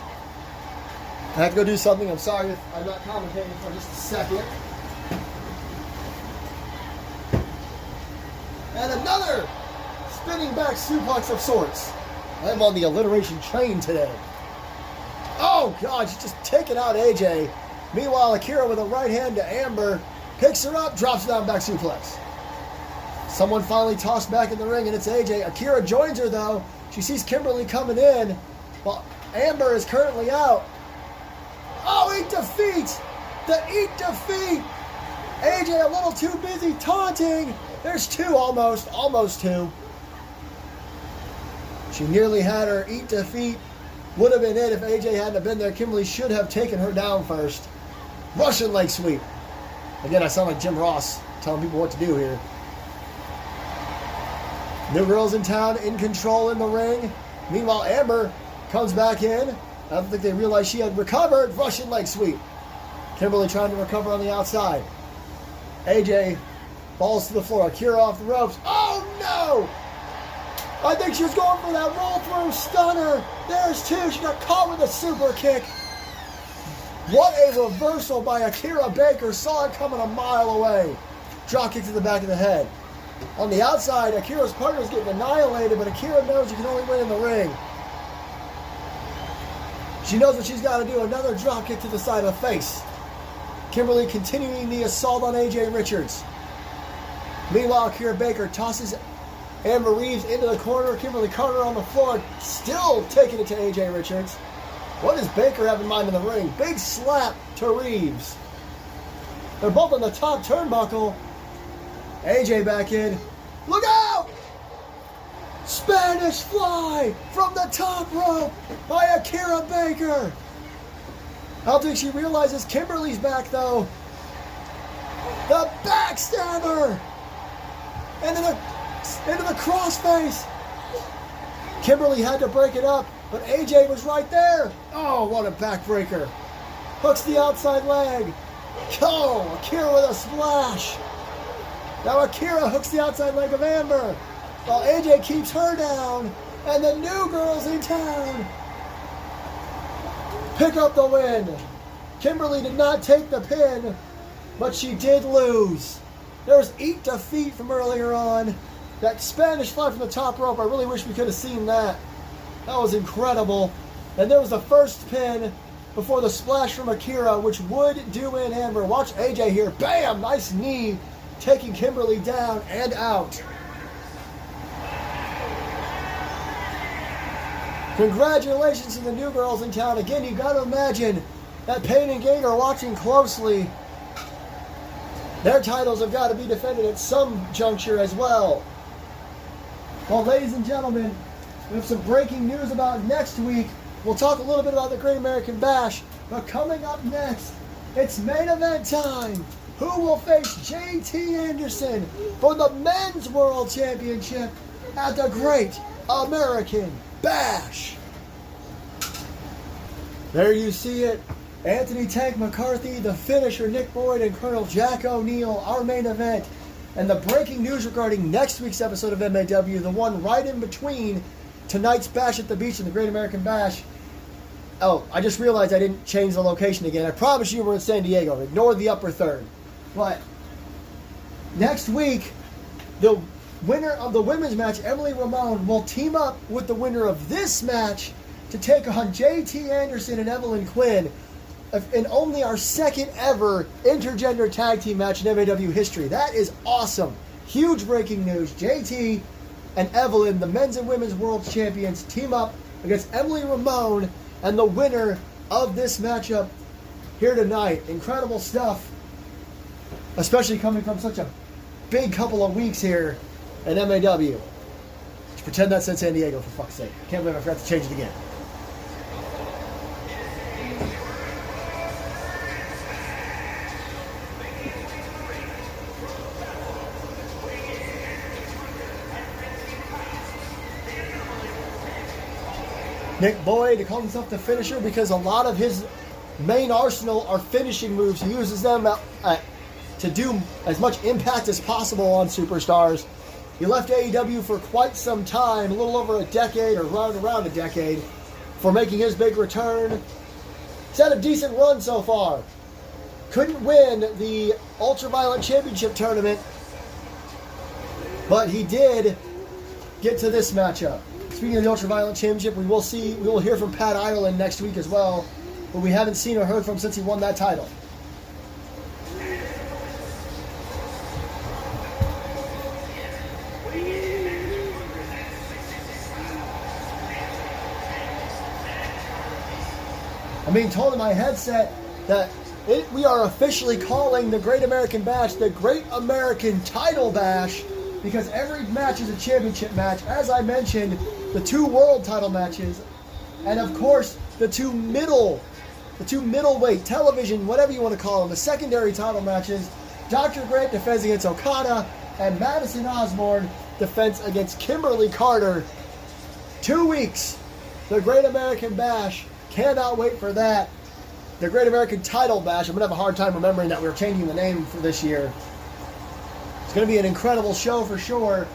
I have to go do something. I'm sorry if I'm not commentating for just a second. And another spinning back suplex of sorts. I'm on the alliteration train today. Oh, God, she's just taking out AJ. Meanwhile, Akira with a right hand to Amber. Picks her up, drops her down, back suplex. Someone finally tossed back in the ring, and it's AJ. Akira joins her, though. She sees Kimberly coming in, while Amber is currently out. Oh, eat defeat! The eat defeat! AJ a little too busy taunting. There's two almost two. She nearly had her eat defeat. Would have been it if AJ hadn't have been there. Kimberly should have taken her down first. Russian leg sweep. Again, I sound like Jim Ross telling people what to do here. New girls in town in control in the ring. Meanwhile, Amber comes back in. I don't think they realized she had recovered. Russian leg sweep. Kimberly trying to recover on the outside. AJ falls to the floor. Akira off the ropes. Oh no! I think she was going for that roll through stunner. There's two. She got caught with a super kick. What a reversal by Akira Baker. Saw it coming a mile away. Drop kick to the back of the head. On the outside, Akira's partner is getting annihilated, but Akira knows you can only win in the ring. She knows what she's got to do. Another drop kick to the side of the face. Kimberly continuing the assault on AJ Richards. Meanwhile, Akira Baker tosses Amber Reeves into the corner. Kimberly Carter on the floor, still taking it to AJ Richards. What does Baker have in mind in the ring? Big slap to Reeves. They're both on the top turnbuckle. AJ back in. Look out! Spanish fly from the top rope by Akira Baker. I don't think she realizes Kimberly's back though. The backstabber! Into the crossface. Kimberly had to break it up, but AJ was right there. Oh, what a backbreaker. Hooks the outside leg. Oh, Akira with a splash. Now Akira hooks the outside leg of Amber, while AJ keeps her down, and the new girls in town pick up the win. Kimberly did not take the pin, but she did lose. There's eat defeat from earlier on. That Spanish fly from the top rope, I really wish we could have seen that. That was incredible. And there was the first pin before the splash from Akira, which would do in Amber. Watch AJ here. Bam! Nice knee, taking Kimberly down and out. Congratulations to the new girls in town. Again, you got to imagine that Payne and Gang are watching closely. Their titles have got to be defended at some juncture as well. Well, ladies and gentlemen, we have some breaking news about next week. We'll talk a little bit about the Great American Bash, but coming up next, it's main event time. Who will face JT Anderson for the Men's World Championship at the Great American Bash? There you see it. Anthony Tank McCarthy, the finisher, Nick Boyd, and Colonel Jack O'Neill, our main event. And the breaking news regarding next week's episode of MAW, the one right in between tonight's Bash at the Beach and the Great American Bash. Oh, I just realized I didn't change the location again. I promise you we're in San Diego. Ignore the upper third. But next week, the winner of the women's match, Emily Ramon, will team up with the winner of this match to take on JT Anderson and Evelyn Quinn in only our second ever intergender tag team match in MAW history. That is awesome. Huge breaking news. JT and Evelyn, the men's and women's world champions, team up against Emily Ramon and the winner of this matchup here tonight. Incredible stuff, especially coming from such a big couple of weeks here at MAW. Just pretend that's in San Diego, for fuck's sake. Can't believe I forgot to change it again. Nick Boyd calls himself the finisher because a lot of his main arsenal are finishing moves. He uses them to do as much impact as possible on superstars. He left AEW for quite some time, a little over a decade or around a decade, for making his big return. He's had a decent run so far. Couldn't win the Ultraviolet Championship tournament, but he did get to this matchup. Speaking of the Ultraviolet Championship, we will hear from Pat Ireland next week as well, but we haven't seen or heard from since he won that title. I'm being told in my headset that we are officially calling the Great American Bash the Great American Title Bash because every match is a championship match. As I mentioned, the 2 world title matches, and of course the two middleweight, television, whatever you want to call them, the secondary title matches. Dr. Grant defends against Okada, and Madison Osborne defends against Kimberly Carter. 2 weeks. The Great American Bash. Cannot wait for that. The Great American Title Bash. I'm going to have a hard time remembering that we're changing the name for this year. It's going to be an incredible show for sure.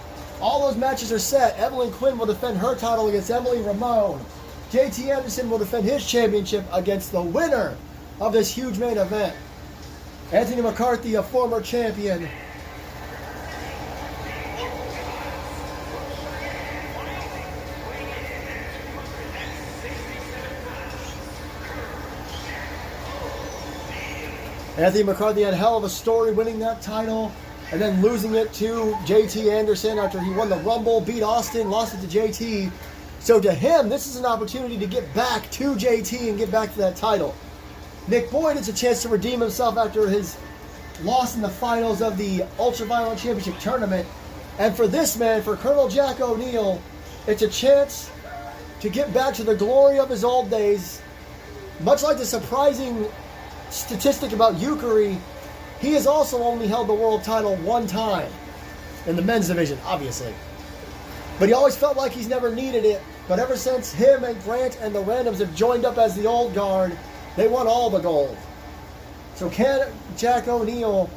All those matches are set. Evelyn Quinn will defend her title against Emily Ramon. JT Anderson will defend his championship against the winner of this huge main event, Anthony McCarthy, a former champion. Anthony McCarthy had a hell of a story winning that title and then losing it to JT Anderson after he won the Rumble, beat Austin, lost it to JT. So to him, this is an opportunity to get back to JT and get back to that title. Nick Boyd has a chance to redeem himself after his loss in the finals of the Ultraviolet Championship tournament. And for this man, for Colonel Jack O'Neil, it's a chance to get back to the glory of his old days. Much like the surprising statistic about Yukari, he has also only held the world title 1 time in the men's division, obviously. But he always felt like he's never needed it. But ever since him and Grant and the Randoms have joined up as the old guard, they won all the gold. So can Jack O'Neil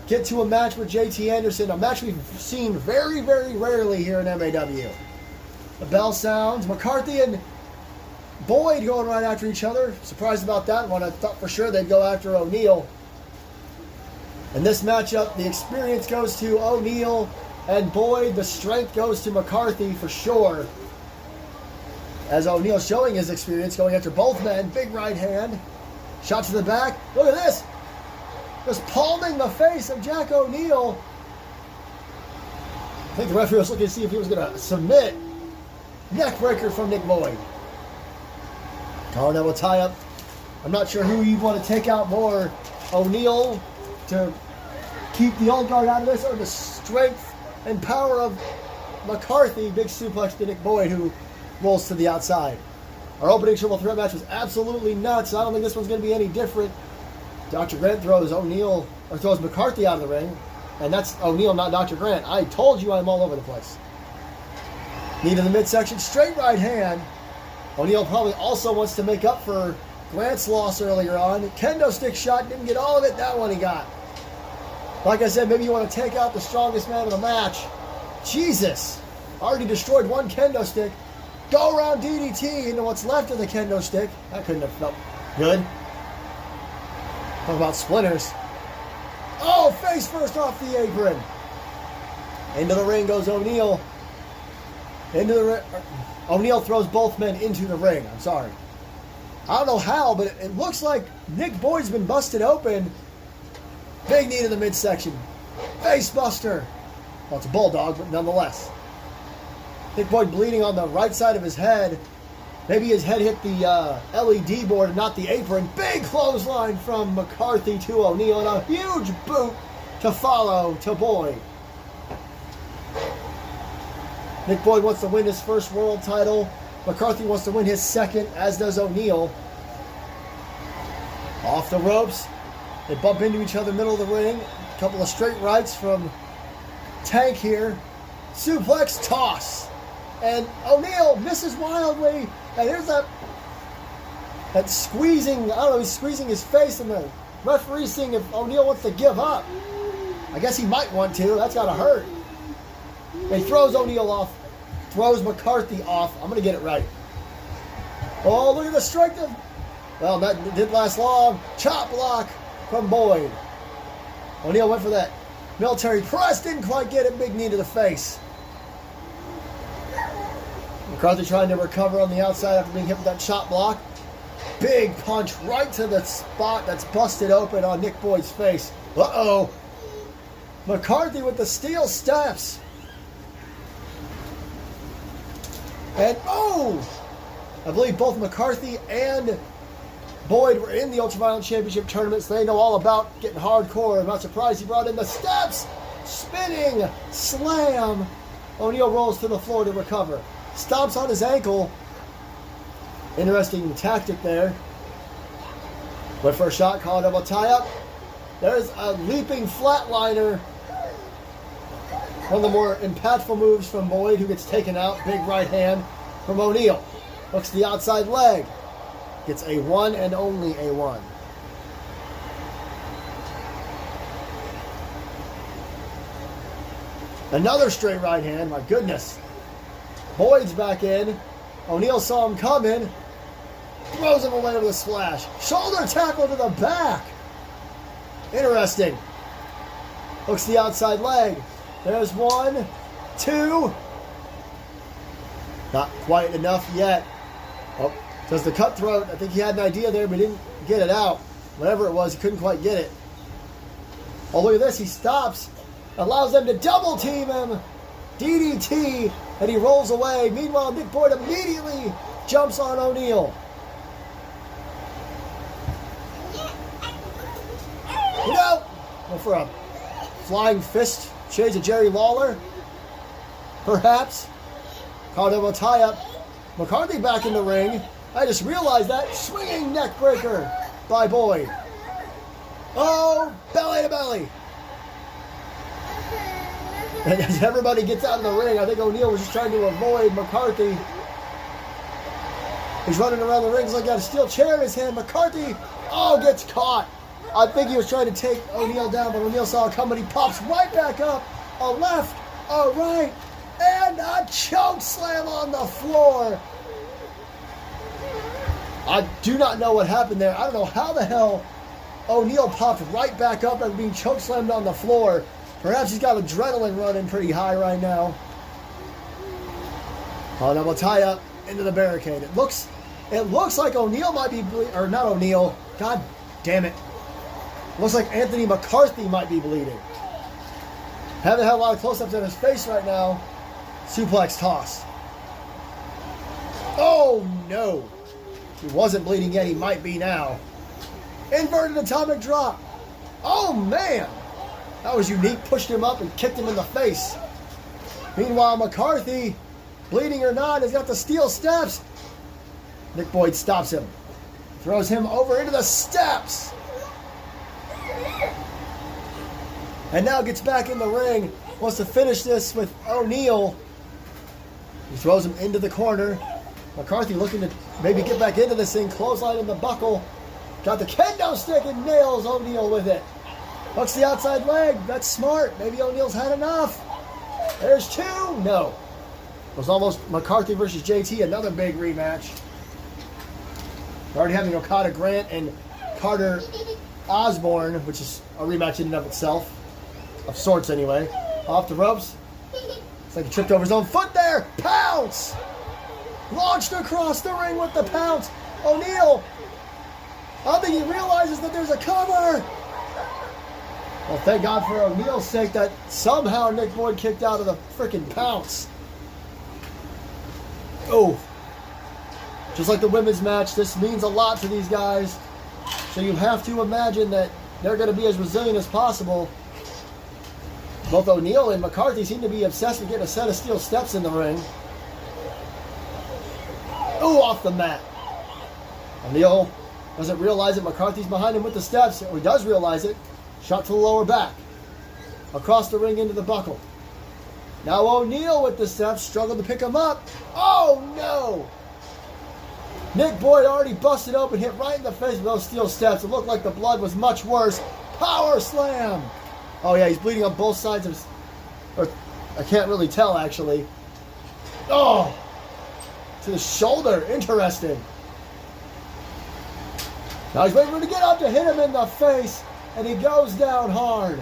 get to a match with JT Anderson, a match we've seen very, very rarely here in MAW? The bell sounds. McCarthy and Boyd going right after each other. Surprised about that one. I thought for sure they'd go after O'Neil. In this matchup, the experience goes to O'Neil and Boyd. The strength goes to McCarthy for sure. As O'Neil showing his experience, going after both men. Big right hand. Shot to the back. Look at this. Just palming the face of Jack O'Neil. I think the referee was looking to see if he was going to submit. Neckbreaker from Nick Boyd. Calling that a tie-up. I'm not sure who you'd want to take out more. O'Neil to keep the old guard out of this, or the strength and power of McCarthy. Big suplex to Nick Boyd, who rolls to the outside. Our opening triple threat match was absolutely nuts. I don't think this one's going to be any different. Dr. Grant throws McCarthy out of the ring, and that's O'Neil, not Dr. Grant. I told you I'm all over the place. Knee to the midsection, straight right hand. O'Neil probably also wants to make up for Grant's loss earlier on. Kendo stick shot, didn't get all of it. That one he got. Like I said, maybe you want to take out the strongest man of the match. Jesus. Already destroyed one kendo stick. Go around DDT into what's left of the kendo stick. That couldn't have felt good. Talk about splinters. Oh, face first off the apron. Into the ring goes O'Neil. O'Neil throws both men into the ring. I'm sorry. I don't know how, but it looks like Nick Boyd's been busted open. Big knee to the midsection. Face buster. Well, it's a bulldog, but nonetheless. Nick Boyd bleeding on the right side of his head. Maybe his head hit the LED board and not the apron. Big clothesline from McCarthy to O'Neil, and a huge boot to follow to Boyd. Nick Boyd wants to win his first world title. McCarthy wants to win his second, as does O'Neil. Off the ropes. They bump into each other middle of the ring. A couple of straight rights from Tank here. Suplex toss. And O'Neil misses wildly. And here's that squeezing, I don't know, he's squeezing his face, and the referee seeing if O'Neal wants to give up. I guess he might want to. That's got to hurt. He throws O'Neal off, throws McCarthy off. I'm going to get it right. Oh, look at the strike. Well, that didn't last long. Chop block from Boyd. O'Neal went for that military press. Didn't quite get it. Big knee to the face. McCarthy trying to recover on the outside after being hit with that chop block. Big punch right to the spot that's busted open on Nick Boyd's face. Uh-oh. McCarthy with the steel steps. And, oh! I believe both McCarthy and Boyd were in the Ultraviolent Championship tournament, so they know all about getting hardcore. I'm not surprised he brought in the steps. Spinning slam. O'Neal rolls to the floor to recover. Stomps on his ankle. Interesting tactic there. Went for a shot, call a double tie-up. There's a leaping flatliner. One of the more impactful moves from Boyd, who gets taken out. Big right hand from O'Neal. Hooks the outside leg. Gets a one and only a one. Another straight right hand, my goodness. Boyd's back in. O'Neal saw him coming. Throws him away with a splash. Shoulder tackle to the back. Interesting. Hooks the outside leg. There's one, two. Not quite enough yet. Oh, does the cutthroat. I think he had an idea there, but he didn't get it out. Whatever it was, he couldn't quite get it. Oh, look at this. He stops. Allows them to double team him. DDT. And he rolls away. Meanwhile, Nick Boyd immediately jumps on O'Neal. You know, go for a flying fist. Shades of Jerry Lawler. Perhaps. Caught him a tie-up. McCarthy back in the ring. I just realized that. Swinging neck breaker by Boyd. Oh, belly to belly. And as everybody gets out of the ring, I think O'Neal was just trying to avoid McCarthy. He's running around the ring. He's like got a steel chair in his hand. McCarthy, oh, gets caught. I think he was trying to take O'Neal down, but O'Neal saw it come, and he pops right back up. A left, a right, and a choke slam on the floor. I do not know what happened there. I don't know how the hell O'Neal popped right back up after being choke slammed on the floor. Perhaps he's got adrenaline running pretty high right now. Oh, double tie up into the barricade. It looks like O'Neal might be, or not O'Neal. God damn it. Looks like Anthony McCarthy might be bleeding. Haven't had a lot of close-ups on his face right now. Suplex toss. Oh no. He wasn't bleeding yet. He might be now. Inverted atomic drop. Oh man. That was unique. Pushed him up and kicked him in the face. Meanwhile, McCarthy, bleeding or not, has got the steel steps. Nick Boyd stops him. Throws him over into the steps. And now gets back in the ring. Wants to finish this with O'Neal. He throws him into the corner. McCarthy looking to maybe get back into this thing. Clothesline in the buckle. Got the kendo stick and nails O'Neal with it. Hooks the outside leg. That's smart. Maybe O'Neal's had enough. There's two. No. It was almost McCarthy versus JT. Another big rematch. We're already having Okada Grant and Carter Osborne, which is a rematch in and of itself. Of sorts, anyway. Off the ropes. It's like he tripped over his own foot there. Pounce! Launched across the ring with the pounce. O'Neal. I don't think he realizes that there's a cover. Well, thank God for O'Neal's sake that somehow Nick Boyd kicked out of the freaking pounce. Oh. Just like the women's match, this means a lot to these guys. So you have to imagine that they're going to be as resilient as possible. Both O'Neal and McCarthy seem to be obsessed with getting a set of steel steps in the ring. Ooh, off the mat. O'Neal doesn't realize that McCarthy's behind him with the steps, or he does realize it. Shot to the lower back. Across the ring into the buckle. Now O'Neal with the steps, struggled to pick him up. Oh no! Nick Boyd already busted open, hit right in the face with those steel steps. It looked like the blood was much worse. Power slam! Oh yeah, he's bleeding on both sides of his... Or, I can't really tell, actually. Oh! To the shoulder. Interesting. Now he's waiting for him to get up to hit him in the face. And he goes down hard.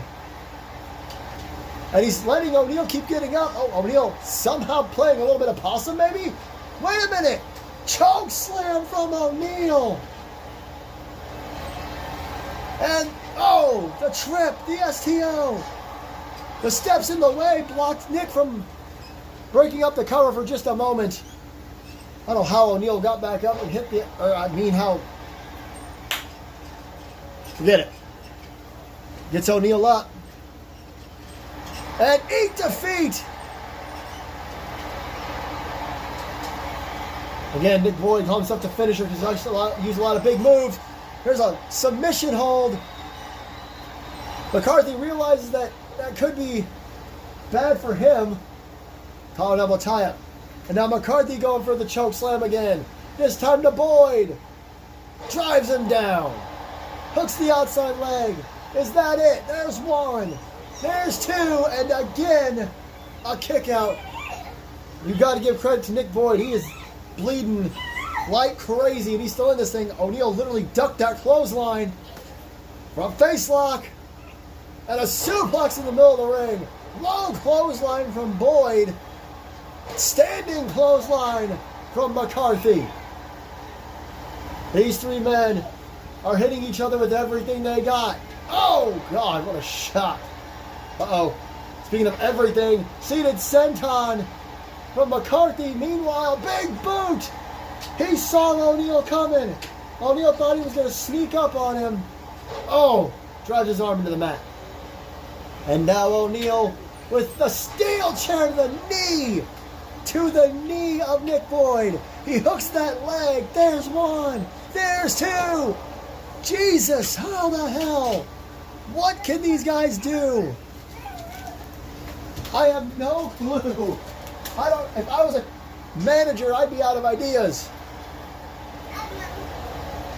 And he's letting O'Neal keep getting up. Oh, O'Neal somehow playing a little bit of possum, maybe? Wait a minute! Choke slam from O'Neal! And, oh, the trip, the STO. The steps in the way blocked Nick from breaking up the cover for just a moment. I don't know how O'Neal got back up and hit the, or I mean how, forget it. Gets O'Neal up. And eat defeat! Again, Nick Boyd calls himself the finisher because he likes to use a lot of big moves. Here's a submission hold. McCarthy realizes that that could be bad for him. Collar double tie-up. And now McCarthy going for the choke slam again. This time to Boyd. Drives him down. Hooks the outside leg. Is that it? There's one. There's two. And again, a kick out. You got to give credit to Nick Boyd. He is bleeding like crazy, and he's still in this thing. O'Neal literally ducked that clothesline from face lock. And a suplex in the middle of the ring. Low clothesline from Boyd. Standing clothesline from McCarthy. These three men are hitting each other with everything they got. Oh, God, what a shot. Uh-oh. Speaking of everything, seated senton from McCarthy. Meanwhile, big boot. He saw O'Neal coming. O'Neal thought he was going to sneak up on him. Oh, drives his arm into the mat. And now O'Neal with the steel chair to the knee. To the knee of Nick Boyd. He hooks that leg. There's one. There's two. Jesus, how the hell? What can these guys do? I have no clue. If I was a manager, I'd be out of ideas.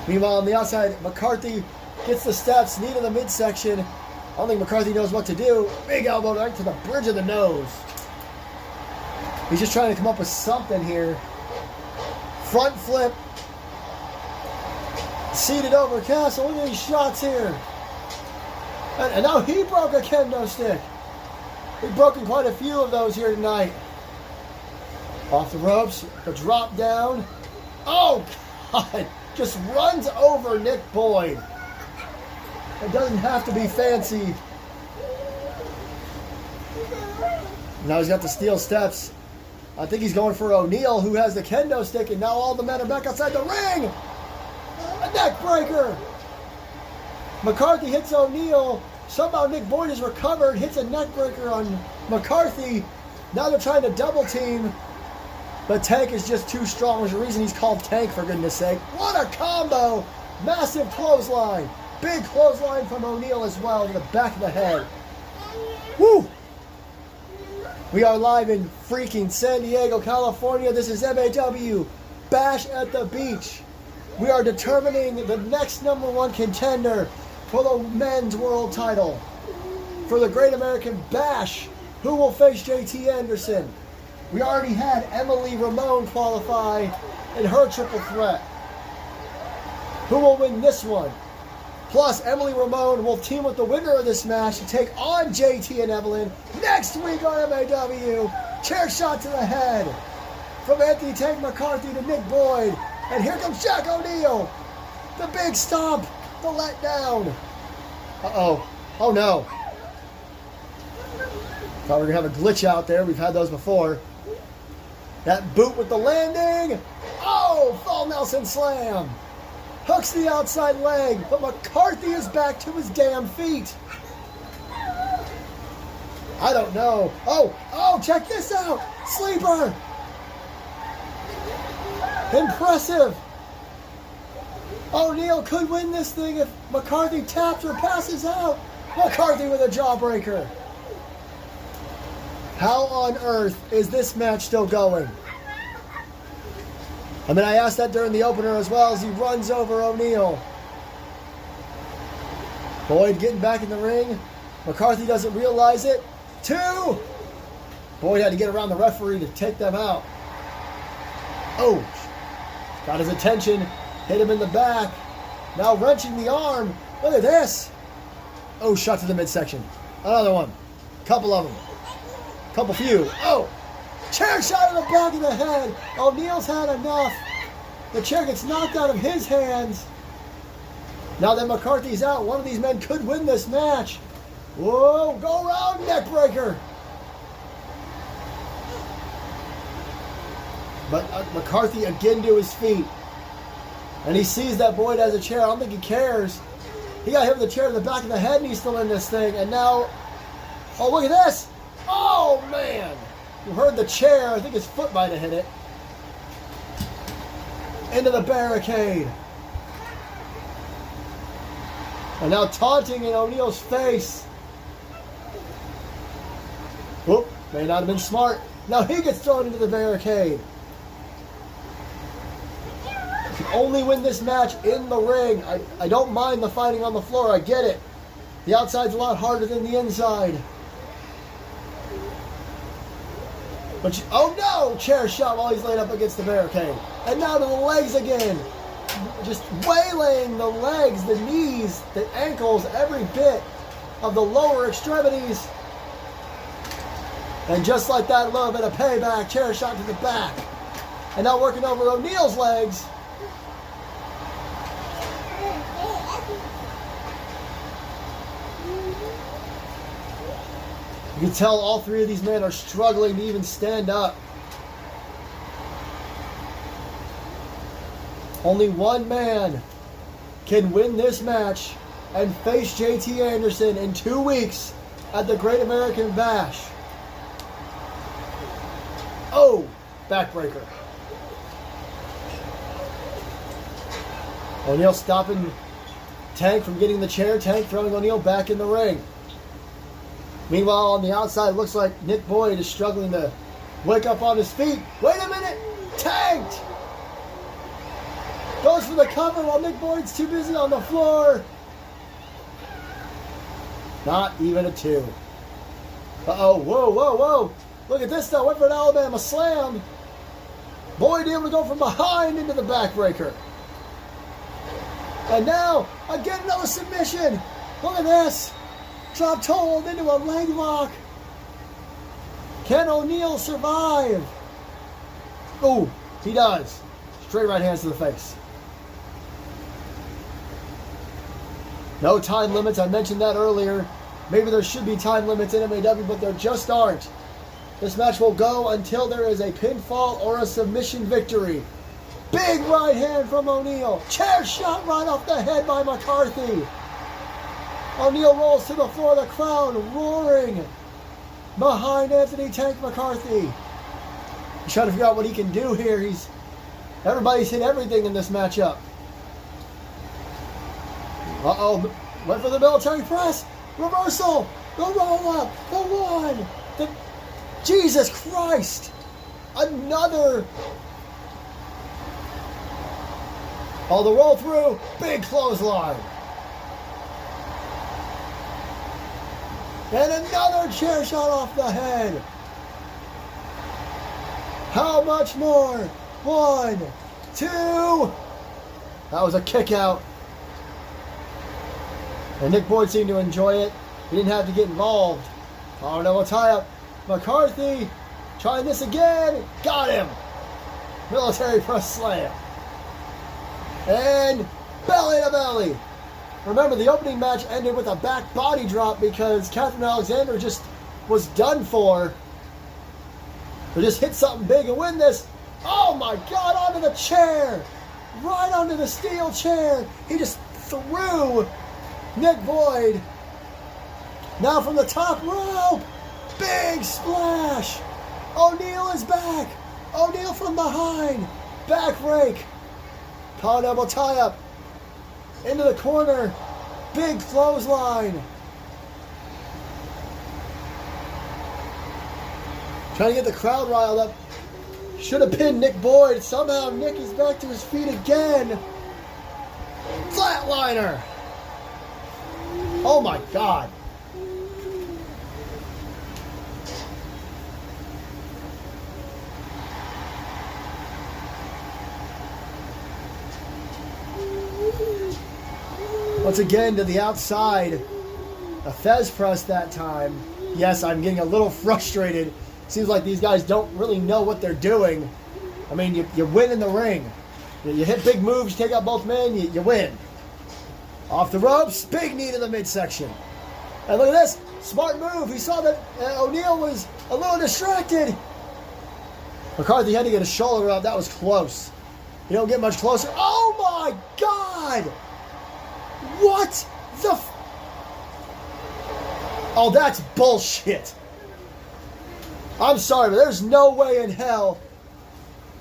Meanwhile, on the outside, McCarthy gets the steps, knee to the midsection. I don't think McCarthy knows what to do. Big elbow right to the bridge of the nose. He's just trying to come up with something here. Front flip. Seated over Castle. Look at these shots here. And now he broke a kendo stick. We've broken quite a few of those here tonight. Off the ropes. The drop down. Oh, God. Just runs over Nick Boyd. It doesn't have to be fancy. Now he's got the steel steps. I think he's going for O'Neal, who has the kendo stick, and now all the men are back outside the ring. A neck breaker. McCarthy hits O'Neal. Somehow Nick Boyd has recovered, hits a neck breaker on McCarthy. Now they're trying to double team. But Tank is just too strong. There's a reason he's called Tank, for goodness sake. What a combo. Massive clothesline. Big clothesline from O'Neal as well to the back of the head. Woo! We are live in freaking San Diego, California. This is MAW, Bash at the Beach. We are determining the next #1 contender for the men's world title. For the Great American Bash, who will face JT Anderson? We already had Emily Ramon qualify in her triple threat. Who will win this one? Plus, Emily Ramon will team with the winner of this match to take on JT and Evelyn next week on MAW. Chair shot to the head from Anthony Tank McCarthy to Nick Boyd. And here comes Jack O'Neal. The big stomp. The letdown. Uh-oh. Oh, no. Thought we were going to have a glitch out there. We've had those before. That boot with the landing. Oh, full Nelson slam. Hooks the outside leg, but McCarthy is back to his damn feet. I don't know. Oh, check this out. Sleeper. Impressive. O'Neal could win this thing if McCarthy taps or passes out. McCarthy with a jawbreaker. How on earth is this match still going? I mean, I asked that during the opener as well as he runs over O'Neal. Boyd getting back in the ring. McCarthy doesn't realize it. 2! Boyd had to get around the referee to take them out. Oh, got his attention. Hit him in the back. Now wrenching the arm. Look at this. Oh, shot to the midsection. Another one. Couple of them. Couple few. Oh, chair shot in the back of the head. O'Neal's had enough. The chair gets knocked out of his hands. Now that McCarthy's out, one of these men could win this match. Whoa, go around, neck breaker. But McCarthy again to his feet. And he sees that Boyd has a chair. I don't think he cares. He got hit with a chair in the back of the head and he's still in this thing. And now, oh, look at this. Oh, man. You heard the chair. I think his foot might have hit it. Into the barricade. And now taunting in O'Neal's face. Whoop, may not have been smart. Now he gets thrown into the barricade. You can only win this match in the ring. I don't mind the fighting on the floor. I get it. The outside's a lot harder than the inside. But oh no! Chair shot while he's laid up against the barricade. And now to the legs again. Just waylaying the legs, the knees, the ankles, every bit of the lower extremities. And just like that, a little bit of payback. Chair shot to the back. And now working over O'Neal's legs. You can tell all three of these men are struggling to even stand up. Only one man can win this match and face JT Anderson in 2 weeks at the Great American Bash. Oh, backbreaker. O'Neal stopping Tank from getting the chair. Tank throwing O'Neal back in the ring. Meanwhile, on the outside, it looks like Nick Boyd is struggling to wake up on his feet. Wait a minute! Tanked! Goes for the cover while Nick Boyd's too busy on the floor. Not even a 2. Uh-oh, whoa, whoa, whoa. Look at this though, went for an Alabama slam. Boyd able to go from behind into the backbreaker. And now, again another submission. Look at this. Dropped hold into a leg lock. Can O'Neal survive? Oh, he does. Straight right hands to the face. No time limits. I mentioned that earlier. Maybe there should be time limits in MAW, but there just aren't. This match will go until there is a pinfall or a submission victory. Big right hand from O'Neal. Chair shot right off the head by McCarthy. O'Neal rolls to the floor, the crowd roaring behind Anthony Tank McCarthy. He's trying to figure out what he can do here. Everybody's hit everything in this matchup. Uh-oh, went for the military press. Reversal, the roll-up, the one. Jesus Christ. Another. Oh, the roll through, big clothesline. And another chair shot off the head. How much more? 1, 2. That was a kick out. And Nick Boyd seemed to enjoy it. He didn't have to get involved. Oh no, a tie up. McCarthy trying this again. Got him. Military press slam. And belly to belly. Remember, the opening match ended with a back body drop because Catherine Alexander just was done for. They just hit something big and win this. Oh my God, onto the chair. Right onto the steel chair. He just threw Nick Boyd. Now from the top rope. Big splash. O'Neal is back. O'Neal from behind. Back rake. Collar elbow tie up. Into the corner. Big clothesline. Trying to get the crowd riled up. Should have pinned Nick Boyd. Somehow Nick is back to his feet again. Flatliner. Oh my God. Once again to the outside. A Fez press that time. Yes, I'm getting a little frustrated. Seems like these guys don't really know what they're doing. I mean, you win in the ring. You hit big moves, you take out both men, you win. Off the ropes, big knee to the midsection. And look at this, smart move. He saw that O'Neal was a little distracted. McCarthy had to get a shoulder up. That was close. You don't get much closer. Oh my God! What the Oh, that's bullshit. I'm sorry, but there's no way in hell.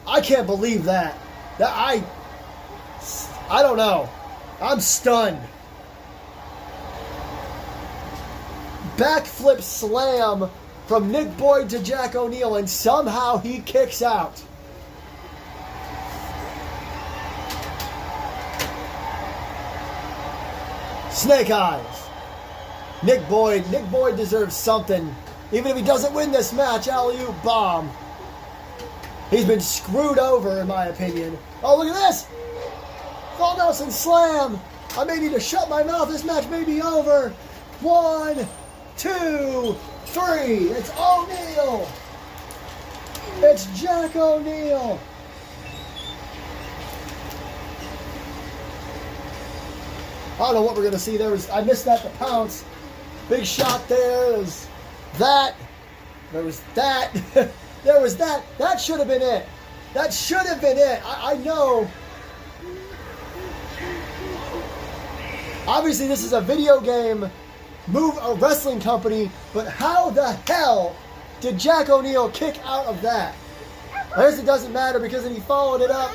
I can't believe that. I don't know. I'm stunned. Backflip slam from Nick Boyd to Jack O'Neal, and somehow he kicks out. Snake eyes. Nick Boyd deserves something. Even if he doesn't win this match, alley-oop bomb. He's been screwed over, in my opinion. Oh, look at this! Full Nelson slam. I may need to shut my mouth. This match may be over. 1, 2, 3. It's O'Neal. It's Jack O'Neal. I don't know what we're going to see. I missed that to pounce. Big shot there. There's that. There was that. There was that. That should have been it. That should have been it. I know. Obviously, this is a video game, a wrestling company, but how the hell did Jack O'Neal kick out of that? I guess it doesn't matter because then he followed it up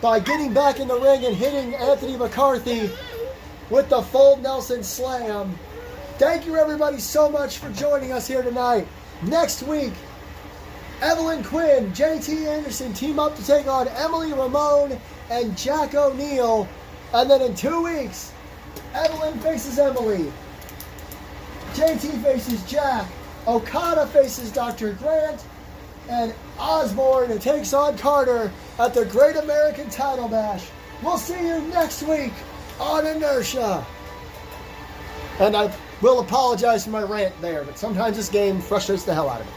by getting back in the ring and hitting Anthony McCarthy with the full Nelson slam. Thank you everybody so much for joining us here tonight. Next week, Evelyn Quinn, JT Anderson team up to take on Emily Ramon and Jack O'Neal. And then in 2 weeks, Evelyn faces Emily. JT faces Jack. Okada faces Dr. Grant. And Osborne takes on Carter at the Great American Title Bash. We'll see you next week on Inertia. And I will apologize for my rant there, but sometimes this game frustrates the hell out of me.